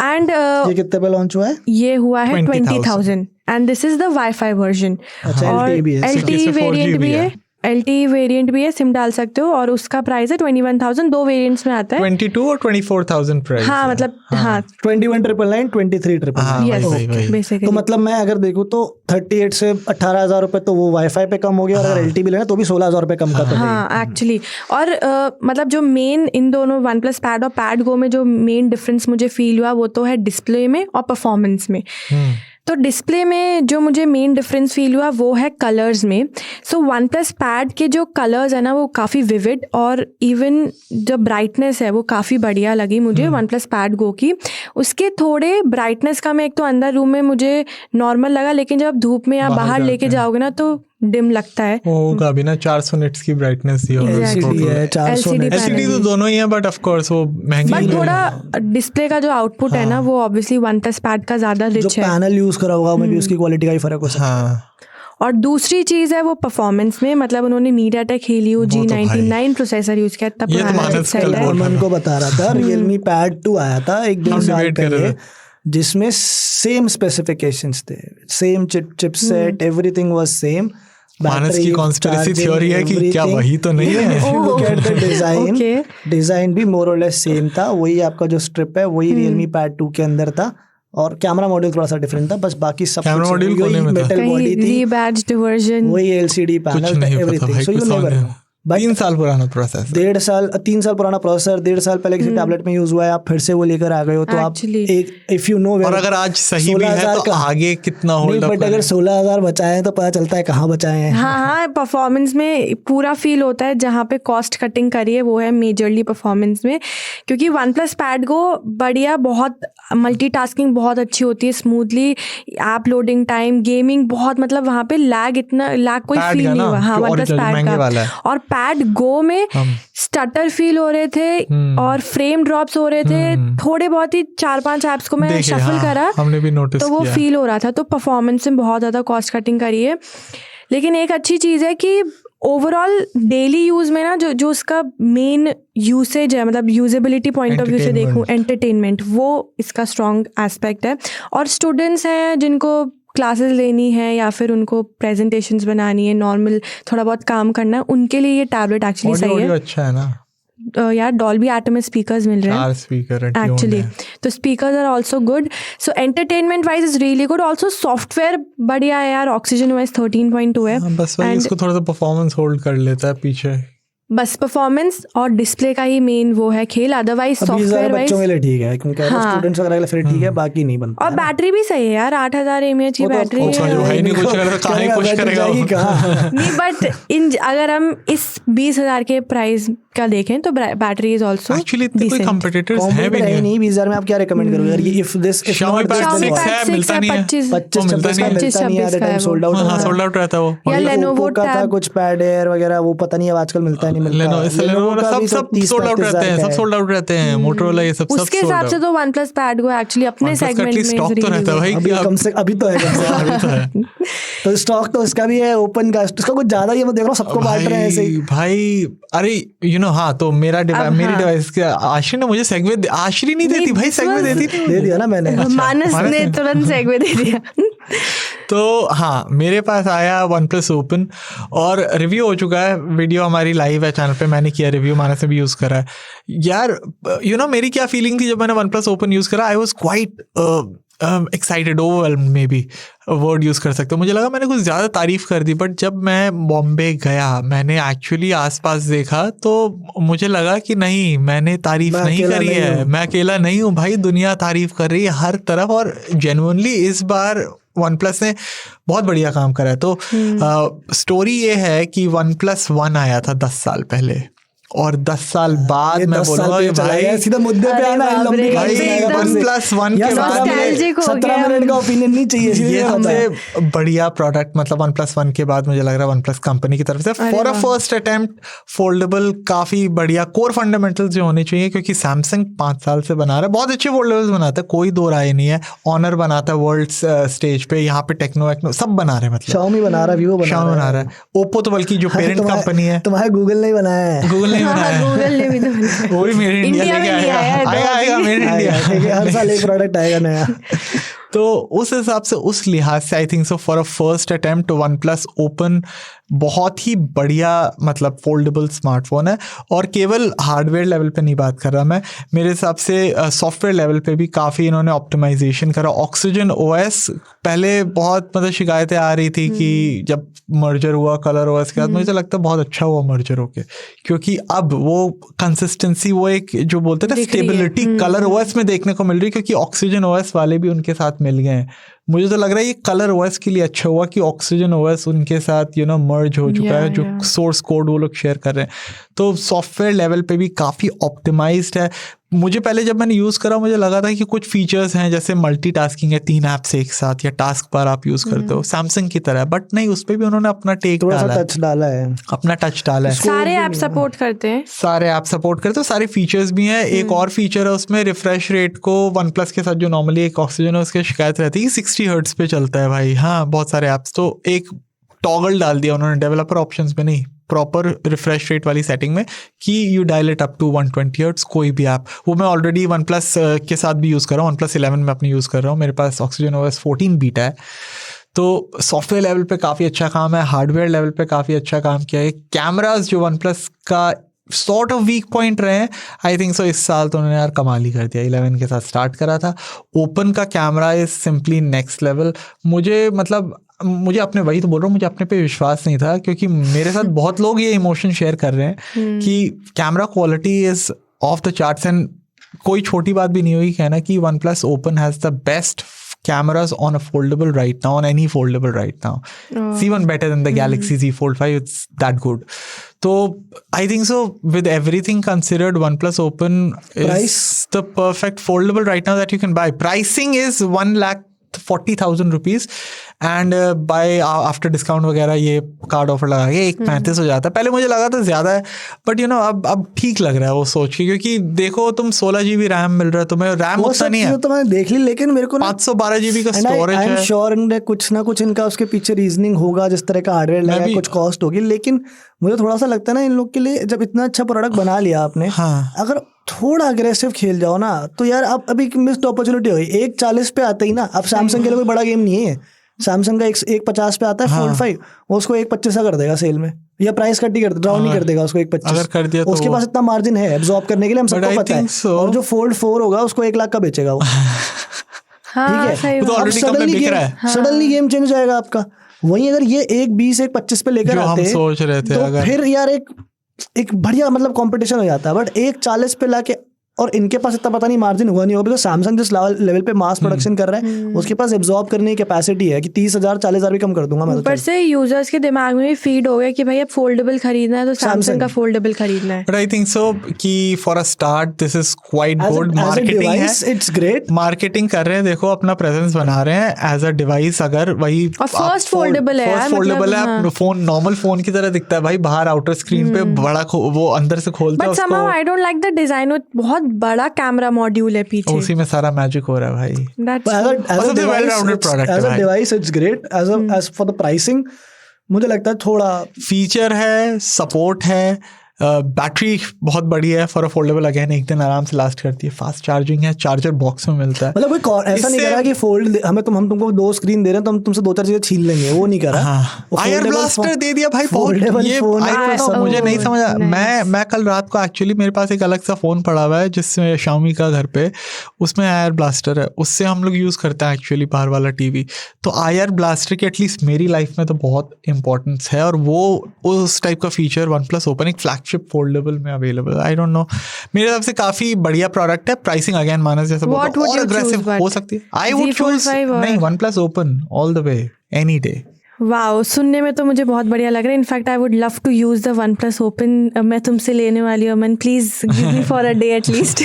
एंड ये कितने पे लॉन्च हुआ है? ये हुआ है 20,000, and this is the wifi version. और LTE वेरिएंट भी है, LTE वेरिएंट भी है, सिम डाल सकते हो, और उसका प्राइस है 21,000। 2 वेरिएंट्स में आता है, 22 और 24,000 प्राइस। हाँ मतलब हाँ 21,999, 23,999 बेसिकली। तो मतलब मैं अगर देखूँ तो 38 से 18,000 रुपये तो वो वाईफाई पे कम हो गया, और अगर LTE भी लेना तो भी 16,000 रुपये कम का तो हाँ एक्चुअली। और मतलब जो मेन इन दोनों OnePlus Pad और Pad Go में जो मेन डिफरेंस मुझे फील हुआ वो तो है डिस्प्ले में और परफॉर्मेंस में। तो डिस्प्ले में जो मुझे मेन डिफरेंस फील हुआ वो है कलर्स में. सो वन प्लस पैड के जो कलर्स है ना वो काफ़ी विविड, और इवन जो ब्राइटनेस है वो काफ़ी बढ़िया लगी मुझे वन प्लस पैड गो की. उसके थोड़े ब्राइटनेस का मैं एक तो अंदर रूम में मुझे नॉर्मल लगा, लेकिन जब आप धूप में या बाहर लेके जाओगे ना तो डिम लगता है. होगा भी ना 400 निट्स की ब्राइटनेस दी होगी. LCD है 400 LCD तो दोनों ही है, बट ऑफ कोर्स वो महंगी बट भी है. थोड़ा डिस्प्ले का जो आउटपुट है ना वो ऑब्वियसली वन प्लस पैड का ज़्यादा जो रिच है. पैनल यूज करा होगा में भी उसकी क्वालिटी का ही फर्क हो सकता है. हाँ, और दूसरी चीज़ है वो परफॉर्मेंस में, मतलब उन्होंने MediaTek Helio G99 processor use किया. तब ये तो मानस पुराना कल है. मन को बता रहा था Realme Pad 2 आया था एक 2 साल debate कर रहे पहले, थे. जिसमें सेम स्पेसिफिकेशंस थे, same chipset, everything was same. Manas की कॉन्स्पिरेसी थ्योरी है कि क्या वही तो नहीं है. डिजाइन भी मोर और लेस सेम था. वही आपका जो स्ट्रिप है वही Realme Pad 2 के अंदर था, और कैमरा मॉड्यूल थोड़ा सा डिफरेंट था, बस बाकी सब कैमरा मॉड्यूल कोने में था. मेटल बॉडी थी, रीबैज्ड वर्जन, वही LCD कुछ पैनल, नहीं पता एवरीथिंग. भाई, सो यू कुछ नेवर समझ नो. 3 साल पुराना प्रोसेस. 3 साल पुराना प्रोसेसर, 1.5 साल पहले किसी टैबलेट में यूज हुआ है, आप फिर से वो लेकर आ गए हो, तो आप Actually. एक इफ यू नो. और अगर आज सही भी है तो आगे कितना होल्ड अप बट अगर 16,000 बचाए हैं तो पता चलता है कहाँ बचाए हैं. हाँ, परफॉर्मेंस में पूरा फील होता है. जहाँ पे कॉस्ट कटिंग करी है वो है मेजरली परफॉर्मेंस में, क्योंकि वन प्लस पैड को बढ़िया, बहुत मल्टीटास्किंग बहुत अच्छी होती है, smoothly app loading time, gaming बहुत, मतलब वहाँ पे लैग कोई फील नहीं हुआ. हाँ, वन प्लस पैड का. और पैड गो में स्टटर फील हो रहे थे और फ्रेम ड्रॉप्स हो रहे थे थोड़े बहुत ही. 4-5 ऐप्स को मैं शफल करा, हमने भी नोटिस तो वो फील हो रहा था. तो परफॉर्मेंस में बहुत ज़्यादा कॉस्ट कटिंग करी है. लेकिन एक अच्छी चीज़ है कि ओवरऑल डेली यूज़ में ना जो उसका मेन यूसेज है, मतलब यूजेबिलिटी पॉइंट ऑफ व्यू से देखूँ, एंटरटेनमेंट, वो इसका स्ट्रॉन्ग एस्पेक्ट है. और स्टूडेंट्स हैं जिनको क्लासेस लेनी है या फिर उनको प्रेजेंटेशंस बनानी है, नॉर्मल थोड़ा बहुत काम करना है, उनके लिए ये टैबलेट एक्चुअली सही है. अच्छा है ना यार. डॉल्बी एटमॉस स्पीकर्स मिल रहे हैं 4 स्पीकर एक्चुअली, तो speakers are also good. So entertainment wise is really good. Also software बढ़िया है यार. ऑक्सीजन OS 13.2 है. बस वही इसको थोड़ा सा परफॉर्मेंस होल्ड कर लेता है पीछे. बस परफॉर्मेंस और डिस्प्ले का ही मेन वो है खेल. अदरवाइज सॉफ्टवेयर वाइज बच्चों के लिए ठीक है, क्योंकि स्टूडेंट्स वगैरह के लिए फिर ठीक है, बाकी नहीं बनता. और बैटरी भी सही है यार. 8000 mAh की बैटरी है. नहीं कुछ करेगा नहीं, बट अगर हम इस 20,000 के प्राइस का देखें तो बैटरी इज आल्सो एक्चुअली कोई कंपटीटर्स है भी नहीं. 20,000 में आप क्या रिकमेंड करोगे यार? इफ दिस Xiaomi Pad 6 है, मिलता नहीं है. 25-26 सोल्ड आउट. हाँ, सोल्ड आउट रहता है वो. या Lenovo का था कुछ पैड एयर वगैरह, वो पता नहीं अब आजकल मिलता है नहीं मिलता. सब सोल्ड आउट रहते हैं, सब सोल्ड आउट रहते हैं. मोटरोला ये सब उसके हिसाब से तो वन प्लस पैड को एक्चुअली अपने सेगमेंट में स्टॉक तो रहता है भाई. अभी तो है. तो स्टॉक तो उसका भी है ओपन का. उसका कुछ ज्यादा ही, मैं देख रहा हूँ सबको बांट रहे हैं ऐसे ही भाई. अरे हाँ, तो मेरी डिवाइस के आश्री ने मुझे सेगवे, आश्री नहीं देती भाई, सेगवे देती थी. दे दिया ना मैंने. मानस ने तुरंत सेगवे दे दिया. तो हाँ, मेरे पास आया वन प्लस ओपन और रिव्यू हो चुका है. वीडियो हमारी लाइव है चैनल पे, मैंने किया रिव्यू, मानस ने भी यूज़ करा है. यार मेरी क्या फीलिंग थी जब मैंने वन प्लस ओपन यूज़ करा. I was quite excited, overwhelmed may be word use कर सकते हो. मुझे लगा मैंने कुछ ज़्यादा तारीफ़ कर दी, बट जब मैं बॉम्बे गया, मैंने एक्चुअली आसपास देखा तो मुझे लगा कि नहीं, मैंने तारीफ़ नहीं करी है. मैं अकेला नहीं हूँ भाई, दुनिया तारीफ़ कर रही है हर तरफ. और जेन्युइनली इस बार वन प्लस ने बहुत बढ़िया काम करा है. तो स्टोरी ये है कि वन प्लस 1 आया था 10 साल पहले, और 10 साल बाद मैं बोलूँगा भाई सीधा मुद्दे पे आना है. लंबी भाई OnePlus 1 के बाद 17 मिनट का ओपिनियन नहीं चाहिए. ये सबसे बढ़िया प्रोडक्ट, मतलब OnePlus 1 के बाद मुझे लग रहा है OnePlus कंपनी की तरफ से for a first attempt foldable काफी बढ़िया कोर फंडामेंटल्स जो होने चाहिए, क्योंकि सैमसंग 5 साल से बना रहा है, बहुत अच्छे फोल्डेबल्स बनाता है, कोई दो राय नहीं है. ऑनर बनाता है वर्ल्ड स्टेज पे, यहाँ पे टेक्नो सब बना रहे हैं. मतलब Xiaomi बना रहा है, Vivo बना रहा है, ओप्पो तो बल्कि जो पेरेंट कंपनी है. तुम्हारे गूगल नहीं बनाया है. गूगल गूगल ने भी तो वो भी मेरे इंडिया लेके आएगा मेरे इंडिया. हर साल एक प्रोडक्ट आएगा नया. तो उस हिसाब से, उस लिहाज से आई think so for a first attempt one plus open बहुत ही बढ़िया मतलब फोल्डेबल स्मार्टफोन है. और केवल हार्डवेयर लेवल पे नहीं बात कर रहा मैं, मेरे हिसाब से सॉफ्टवेयर लेवल पे भी काफ़ी इन्होंने ऑप्टिमाइजेशन करा. ऑक्सीजन OS पहले बहुत मतलब शिकायतें आ रही थी कि जब मर्जर हुआ कलर OS के साथ, मुझे लगता है बहुत अच्छा हुआ मर्जर होके, क्योंकि अब वो कंसिस्टेंसी, वो एक जो बोलते थे स्टेबिलिटी कलर OS में देखने को मिल रही है, क्योंकि ऑक्सीजन OS वाले भी उनके साथ मिल गए हैं. मुझे तो लग रहा है ये कलर ओएस के लिए अच्छा हुआ कि ऑक्सीजन ओएस उनके साथ मर्ज हो चुका है, जो सोर्स कोड वो लोग शेयर कर रहे हैं, तो सॉफ्टवेयर लेवल पे भी काफ़ी ऑप्टिमाइज्ड है। मुझे पहले जब मैंने यूज़ करा मुझे लगा था कि कुछ फीचर्स हैं जैसे मल्टीटास्किंग है 3 ऐप्स एक साथ, या टास्क बार आप यूज़ करते हो सैमसंग की तरह, बट नहीं, उस पर भी उन्होंने अपना टेक डाला है, टच डाला है, अपना टच डाला है। सारे ऐप सपोर्ट करते हैं, सारे ऐप सपोर्ट करते हो, सारे फीचर्स भी हैं। एक और फीचर है उसमें, रिफ्रेश रेट को वन प्लस के साथ जो नॉर्मली एक ऑक्सीजन है उसकी शिकायत रहती है 60 हर्ट्ज पे चलता है भाई। हाँ, बहुत सारे ऐप्स तो एक टॉगल डाल दिया उन्होंने डेवलपर ऑप्शंस में, नहीं प्रॉपर रिफ्रेश रेट वाली सेटिंग में, कि you dial it up to 120 hertz कोई भी ऐप। वो मैं ऑलरेडी वन प्लस के साथ भी यूज़ कर रहा हूँ, OnePlus 11 में अपनी यूज़ कर रहा हूँ, मेरे पास ऑक्सीजन OS 14 बीटा है। तो सॉफ्टवेयर लेवल पे काफ़ी अच्छा काम है, हार्डवेयर लेवल पे काफ़ी अच्छा काम किया है। कैमराज जो वन प्लस का सॉर्ट ऑफ वीक पॉइंट रहे हैं, आई थिंक सो इस साल तो उन्होंने यार कमाल ही कर दिया। 11 के साथ स्टार्ट करा था, ओपन का camera is simply next level. मुझे अपने, वही तो बोल रहा हूँ, मुझे अपने पे विश्वास नहीं था, क्योंकि मेरे साथ बहुत लोग ये इमोशन शेयर कर रहे हैं कि camera quality is of the charts, and कोई छोटी बात भी नहीं हुई कहना कि one plus open has the best cameras on a foldable right now, on any foldable right now. It's even better than the Galaxy Z Fold 5. It's that good. So I think so, with everything considered, OnePlus Open is the perfect foldable right now that you can buy. Pricing is 1,40,000 rupees, and by after discount वगैरह ये card offer लगा के 1,35,000 हो जाता है। पहले मुझे लगा था ज़्यादा है, बट अब ठीक लग रहा है वो सोच के, क्योंकि देखो तुम 16 GB रैम मिल रहा है तुम्हें, रैम उतना नहीं है तो मैंने देख ली, लेकिन मेरे को 512 GB का स्टोरेज है। आई एम श्योर कुछ ना कुछ इनका उसके पीछे रीजनिंग होगा, जिस तरह का हार्डवेयर लगा कुछ कॉस्ट होगी, लेकिन मुझे थोड़ा सा लगता है ना इन लोग के लिए, जब इतना अच्छा प्रोडक्ट बना लिया आपने, हाँ, अगर थोड़ा अग्रेसिव खेल जाओ ना तो यार अब अभी मिस्ड अपॉर्चुनिटी हुई। 140 पे आते ही ना, अब सैमसंग के लिए कोई बड़ा गेम नहीं है, सैमसंग का 150 पे आता है फोल्ड 5, वो उसको 125 कर देगा सेल में, या प्राइस कट ही कर डाउन नहीं कर देगा उसको 125 कर दिया तो उसके पास इतना मार्जिन है एब्जॉर्ब करने के लिए, हम सबको पता है। और जो फोल्ड 4 होगा उसको 1 लाख का बेचेगा वो, ठीक है, सडनली गेम चेंज हो जाएगा आपका। वहीं अगर ये 120-125 पे लेकर आते हम सोच रहे थे, तो फिर यार एक बढ़िया कंपटीशन हो जाता है, बट 140 पे लाके, और इनके पास इतना पता नहीं मार्जिन हुआ नहीं होगा, बिकॉज सैमसंग जिस लेवल पे मास प्रोडक्शन कर रहा है उसके पास एब्जॉर्ब करने की कैपेसिटी है कि 30,000-40,000 भी कम कर दूंगा मैं। ऊपर से यूजर्स के दिमाग में भी फीड हो गया कि भाई अब फोल्डेबल खरीदना है तो सैमसंग का फोल्डेबल खरीदना है। बट आई थिंक सो कि for a start this is quite good marketing है, इट्स ग्रेट, मार्केटिंग कर रहे हैं, देखो अपना प्रेजेंस बना रहे हैं एज अ डिवाइस। अगर वही फर्स्ट फोल्डेबल है, फोल्डेबल है, फोन नॉर्मल फोन की तरह दिखता है भाई, बाहर आउटर स्क्रीन पे बड़ा वो अंदर से खोलता है उसको। But somehow I don't like the design, बहुत बड़ा कैमरा मॉड्यूल है पीछे, उसी में सारा मैजिक हो रहा है भाई। As a device it's great, as for the pricing मुझे लगता है थोड़ा फीचर है, सपोर्ट है, बैटरी बहुत बढ़िया है फॉर अ फोल्डेबल, अगेन एक दिन आराम से लास्ट करती है, फास्ट चार्जिंग है, चार्जर बॉक्स में मिलता है, मतलब कोई ऐसा नहीं करा कि फोल्ड हम तुमको 2 स्क्रीन दे रहे हैं तो हम तुमसे 2-4 चीजें छीन लेंगे, वो नहीं करा। आयर ब्लास्टर दे दिया भाई, ये मुझे नहीं समझा। मैं कल रात को एक्चुअली मेरे पास एक अलग सा फोन पड़ा हुआ है जिसमें Xiaomi का घर पे, उसमें आयर ब्लास्टर है, उससे हम लोग यूज करते हैं एक्चुअली बाहर वाला टीवी। तो आयर ब्लास्टर की एटलीस्ट मेरी लाइफ में तो बहुत इंपॉर्टेंस है, और वो उस टाइप का फीचर OnePlus Open एक फ्लैगशिप फोल्डेबल में अवेलेबल, आई डोंट नो, मेरे हिसाब से काफी बढ़िया प्रोडक्ट है। प्राइसिंग अगेन मानस जैसा और अग्रेसिव हो सकती है, आई वुड चूज नहीं OnePlus Open all the way any day. Wow, सुनने में तो मुझे बहुत बढ़िया लग रहा है। In fact I would love to use the OnePlus Open। मैं तुमसे लेने वाली हूँ मन, please give me for a day at least.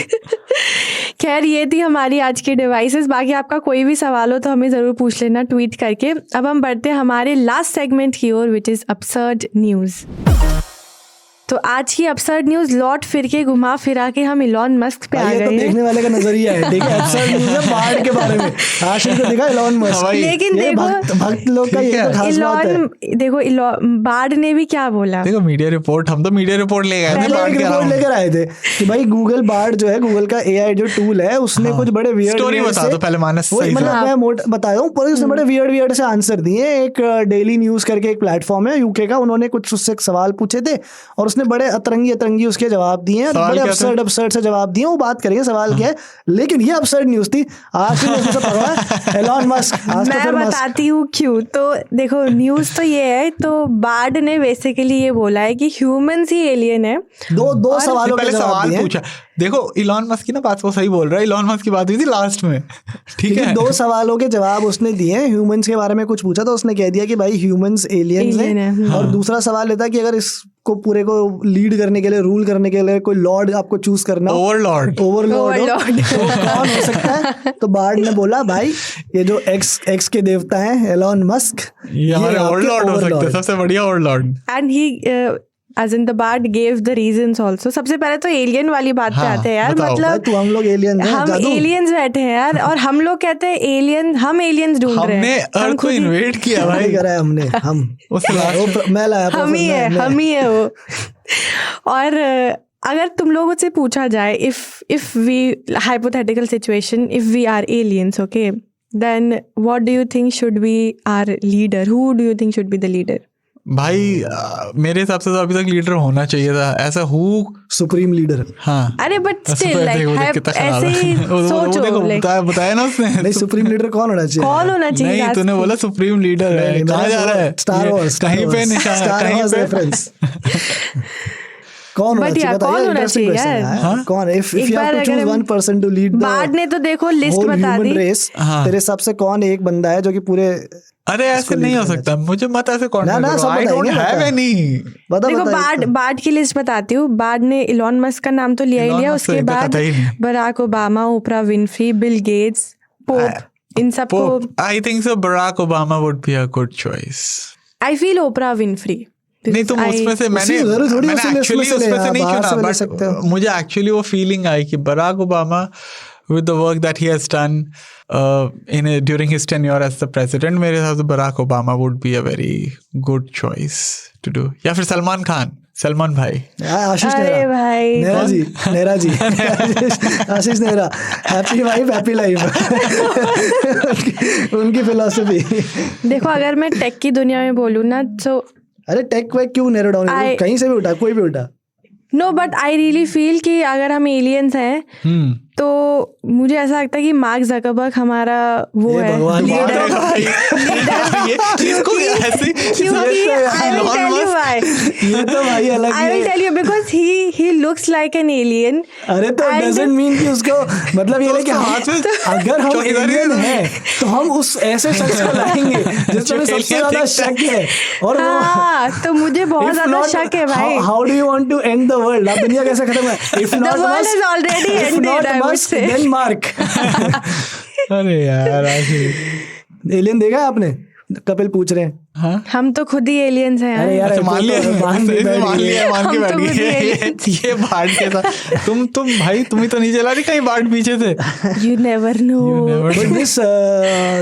खैर, ये थी हमारी आज की डिवाइसेस। बाकी आपका कोई भी सवाल हो तो हमें ज़रूर पूछ लेना ट्वीट करके। अब हम बढ़ते हैं हमारे लास्ट सेगमेंट की ओर, विच इज़ अपसर्ड न्यूज़। तो आज की अपसर्ड न्यूज लौट फिर के घुमा फिरा के हम इलॉन मस्क पे आ गए हैं। देखने वाले का नजरिया है, देखिए अपसर्ड न्यूज है बाढ़ के बारे में, आशिक को देखा इलॉन मस्क, लेकिन देखो भक्त लोग का ये तो खास बात है। देखो बाढ़ ने भी क्या बोला, देखो मीडिया रिपोर्ट, हम तो मीडिया रिपोर्ट लेकर आए थे कि भाई गूगल बाढ़ जो है, गूगल का AI जो टूल है, उसने कुछ बड़े वियर्ड स्टोरी बता दो पहले मानस, मैं बताया हूँ, पर उसने बड़े वियर्ड से आंसर दिए। एक डेली न्यूज करके एक प्लेटफॉर्म है यूके का, उन्होंने कुछ उससे सवाल पूछे थे और उसने बड़े अतरंगी उसके जवाब दिए हैं, बड़े अपसर्ड से जवाब दिए। वो बात करेंगे सवाल क्या है, लेकिन ये अपसर्ड न्यूज थी। आज एलॉन मस्क, मैं बताती हूँ क्यों। तो देखो न्यूज तो ये है, तो बार्ड ने बेसिकली ये बोला है कि ह्यूमंस ही एलियन है। दो सवालों के जवाब पूछा। देखो इलॉन मस्क की ना बात को सही बोल रहा है, इलॉन मस्क की बात हुई थी लास्ट में, ठीक है। 2 सवालों के जवाब उसने दिए, ह्यूमंस के बारे में कुछ पूछा तो उसने कह दिया कि भाई ह्यूमंस एलियंस हैं, और दूसरा सवाल लेता कि अगर इसको पूरे को लीड करने के लिए, रूल करने के लिए कोई लॉर्ड आपको चूज करना, ओवरलॉर्ड तो कौन हो सकता है? तो बार्ड ने बोला भाई ये जो एक्स के देवता हैं एलॉन मस्क, ये हमारे ओवरलॉर्ड हो सकते हैं, सबसे बढ़िया Overlord. And he as in the bard gave the reasons also. सबसे पहले तो एलियन वाली बात पे आते हैं यार, मतलब तो हम लोग एलियन हैं, हम एलियंस बैठे हैं यार, और हम लोग कहते हैं एलियन, हम एलियंस ढूंढ रहे हैं, हमने अर्थ को इन्वेड किया भाई, करा है हमने, हम मैं लाया, हम ही है वो। और अगर तुम लोगों से पूछा जाए, if we hypothetical situation, if we are aliens, okay, then what do you think should be our leader? Who do you think should be the leader? भाई मेरे हिसाब से तो अभी तक लीडर होना चाहिए था ऐसा, सुप्रीम लीडर। हाँ अरे बट स्टिल लाइक ऐसे ही सोचो, बताया ना उसने, नहीं सुप्रीम लीडर कौन होना चाहिए? कौन होना चाहिए? नहीं तूने बोला सुप्रीम लीडर है, कहाँ जा रहा है? स्टार वॉर्स, कहीं पे निशान, कहीं पे रेफरेंस। कौन होना चाहिए? कौन होना चाहिए यार? कौन? If you have to choose one person to lead the Bard ने तो देखो लिस्ट बता दी, तेरे हिसाब से कौन एक बंदा है जो कि पूरे, अरे ऐसे नहीं हो सकता, मुझे मत ऐसे कौन ना सब नहीं देखो बार्ड की लिस्ट बताती हूँ। बार्ड ने इलॉन मस्क का नाम तो लिया ही लिया, उसके बाद Barack Obama, Oprah Winfrey, Bill Gates, pope, इन सबको I think so Barack Obama would be a good choice. I feel Oprah Winfrey. नहीं तुम उसमें से मैंने एक्चुअली उसमें से नहीं चुना, बट मुझे एक्चुअली वो फीलिंग आई कि Barack Obama with the work that he has done during his tenure as the president, मेरे हिसाब से Barack Obama would be a very good choice to do। या फिर सलमान खान, सलमान भाई, Ashish Nehra ji Ashish Nehra, happy wife happy life, उनकी फिलॉसफी। देखो अगर मैं टेक की दुनिया में बोलूँ ना तो, अरे टेक वेक क्यों नैरो डाउन, कहीं से भी उठा, कोई भी उठा। No but I really feel कि अगर हम एलियंस हैं तो मुझे ऐसा लगता है कि मार्क ज़करबर्ग हमारा वो है leader. I will tell you because he looks like an alien। अरे तो doesn't mean कि उसको मतलब ये कि अगर हम एलियन हैं तो हम उस ऐसे शख्स को लाएंगे जिसमें सबसे ज्यादा शक है, और हाँ तो मुझे बहुत ज्यादा शक है भाई। How do you want to end the world? आप दुनिया कैसे खत्म है? If not the world is already ended, I would say। Then Mark। अरे यार एलियन देखा है आपने? कपिल पूछ रहे हैं। हाँ? हम तो खुद ही एलियंस हैं। अरे यार मान के बैठी ये बाढ़ के साथ तुम भाई तुम ही तो नहीं चला रही कहीं बाढ़ पीछे से। You never know।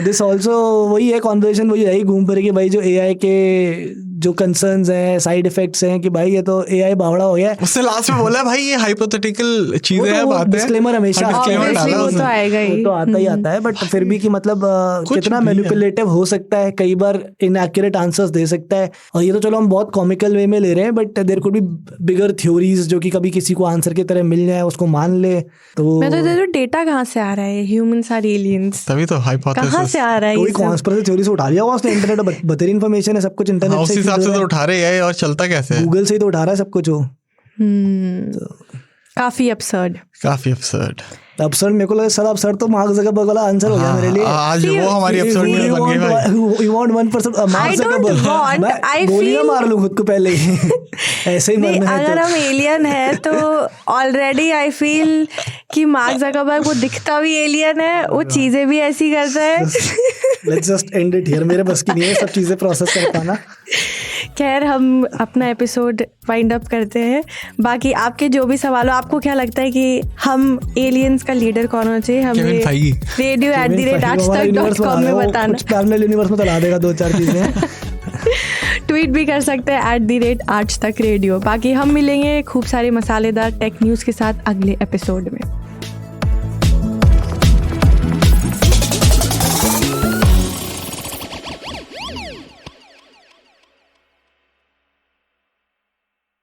This also वही है कॉन्वर्सेशन, वही रही घूम फिर के भाई जो AI के जो कंसर्न्स हैं, साइड इफेक्ट्स हैं कि भाई ये तो AI बावड़ा हो गया। उससे लास्ट में बोला भाई ये हाइपोथेटिकल चीजें हैं, बातें, डिस्क्लेमर हमेशा वो तो आएगा ही, तो आता ही आता है, बट फिर भी कि मतलब कितना मैनिपुलेटिव हो सकता है, कई बार इनएक्यूरेट आंसर्स दे सकता है। और ये तो चलो हम बहुत कॉमिकल वे में ले रहे हैं, but there could be bigger theories जो कि कभी किसी को आंसर की तरह मिल जाए, उसको मान ले। तो मैं तो डेटा कहाँ से आ रहा है, ह्यूमंस आर एलियंस, तभी तो हाइपोथेसिस कहाँ से आ रहा है? कोई कॉन्स्पिरेसी थ्योरी से उठा लिया होगा उसने, इंटरनेट बतेरी इन्फॉर्मेशन है, सब कुछ इंटरनेट से से तो उठा रहे हैं, और चलता कैसे है? गूगल से ही तो उठा रहा है सब कुछ। काफी अपसर्ड अपसर्ड मेरे को लगा सर अपसर्ड तो मार्क ज़करबर्ग वाला आंसर हो गया मेरे लिए। आज वो हमारी अपसर्ड में बन गई भाई। You want 1% मार्क ज़करबर्ग, गोलियां मार लूं खुद को पहले ही ऐसे ही मरना है। अगर हम एलियन है तो ऑलरेडी आई फील कि मार्क ज़करबर्ग वो दिखता भी एलियन है, वो चीजें भी ऐसी करता है। Let's just end it here। मेरे बस की नहीं है सब चीजें प्रोसेस कर पाना। खैर हम अपना एपिसोड वाइंड अप करते हैं। बाकी आपके जो भी सवाल हो, आपको क्या लगता है कि हम एलियंस का लीडर कौन होना चाहिए, हमें radio@aajtak.com में बताना। कुछ पैरेलल यूनिवर्स में तो ला देगा 2-4 चीजें। ट्वीट भी कर सकते हैं @aajtak radio। बाकी हम मिलेंगे खूब सारे मसालेदार टेक न्यूज़ के साथ अगले एपिसोड में।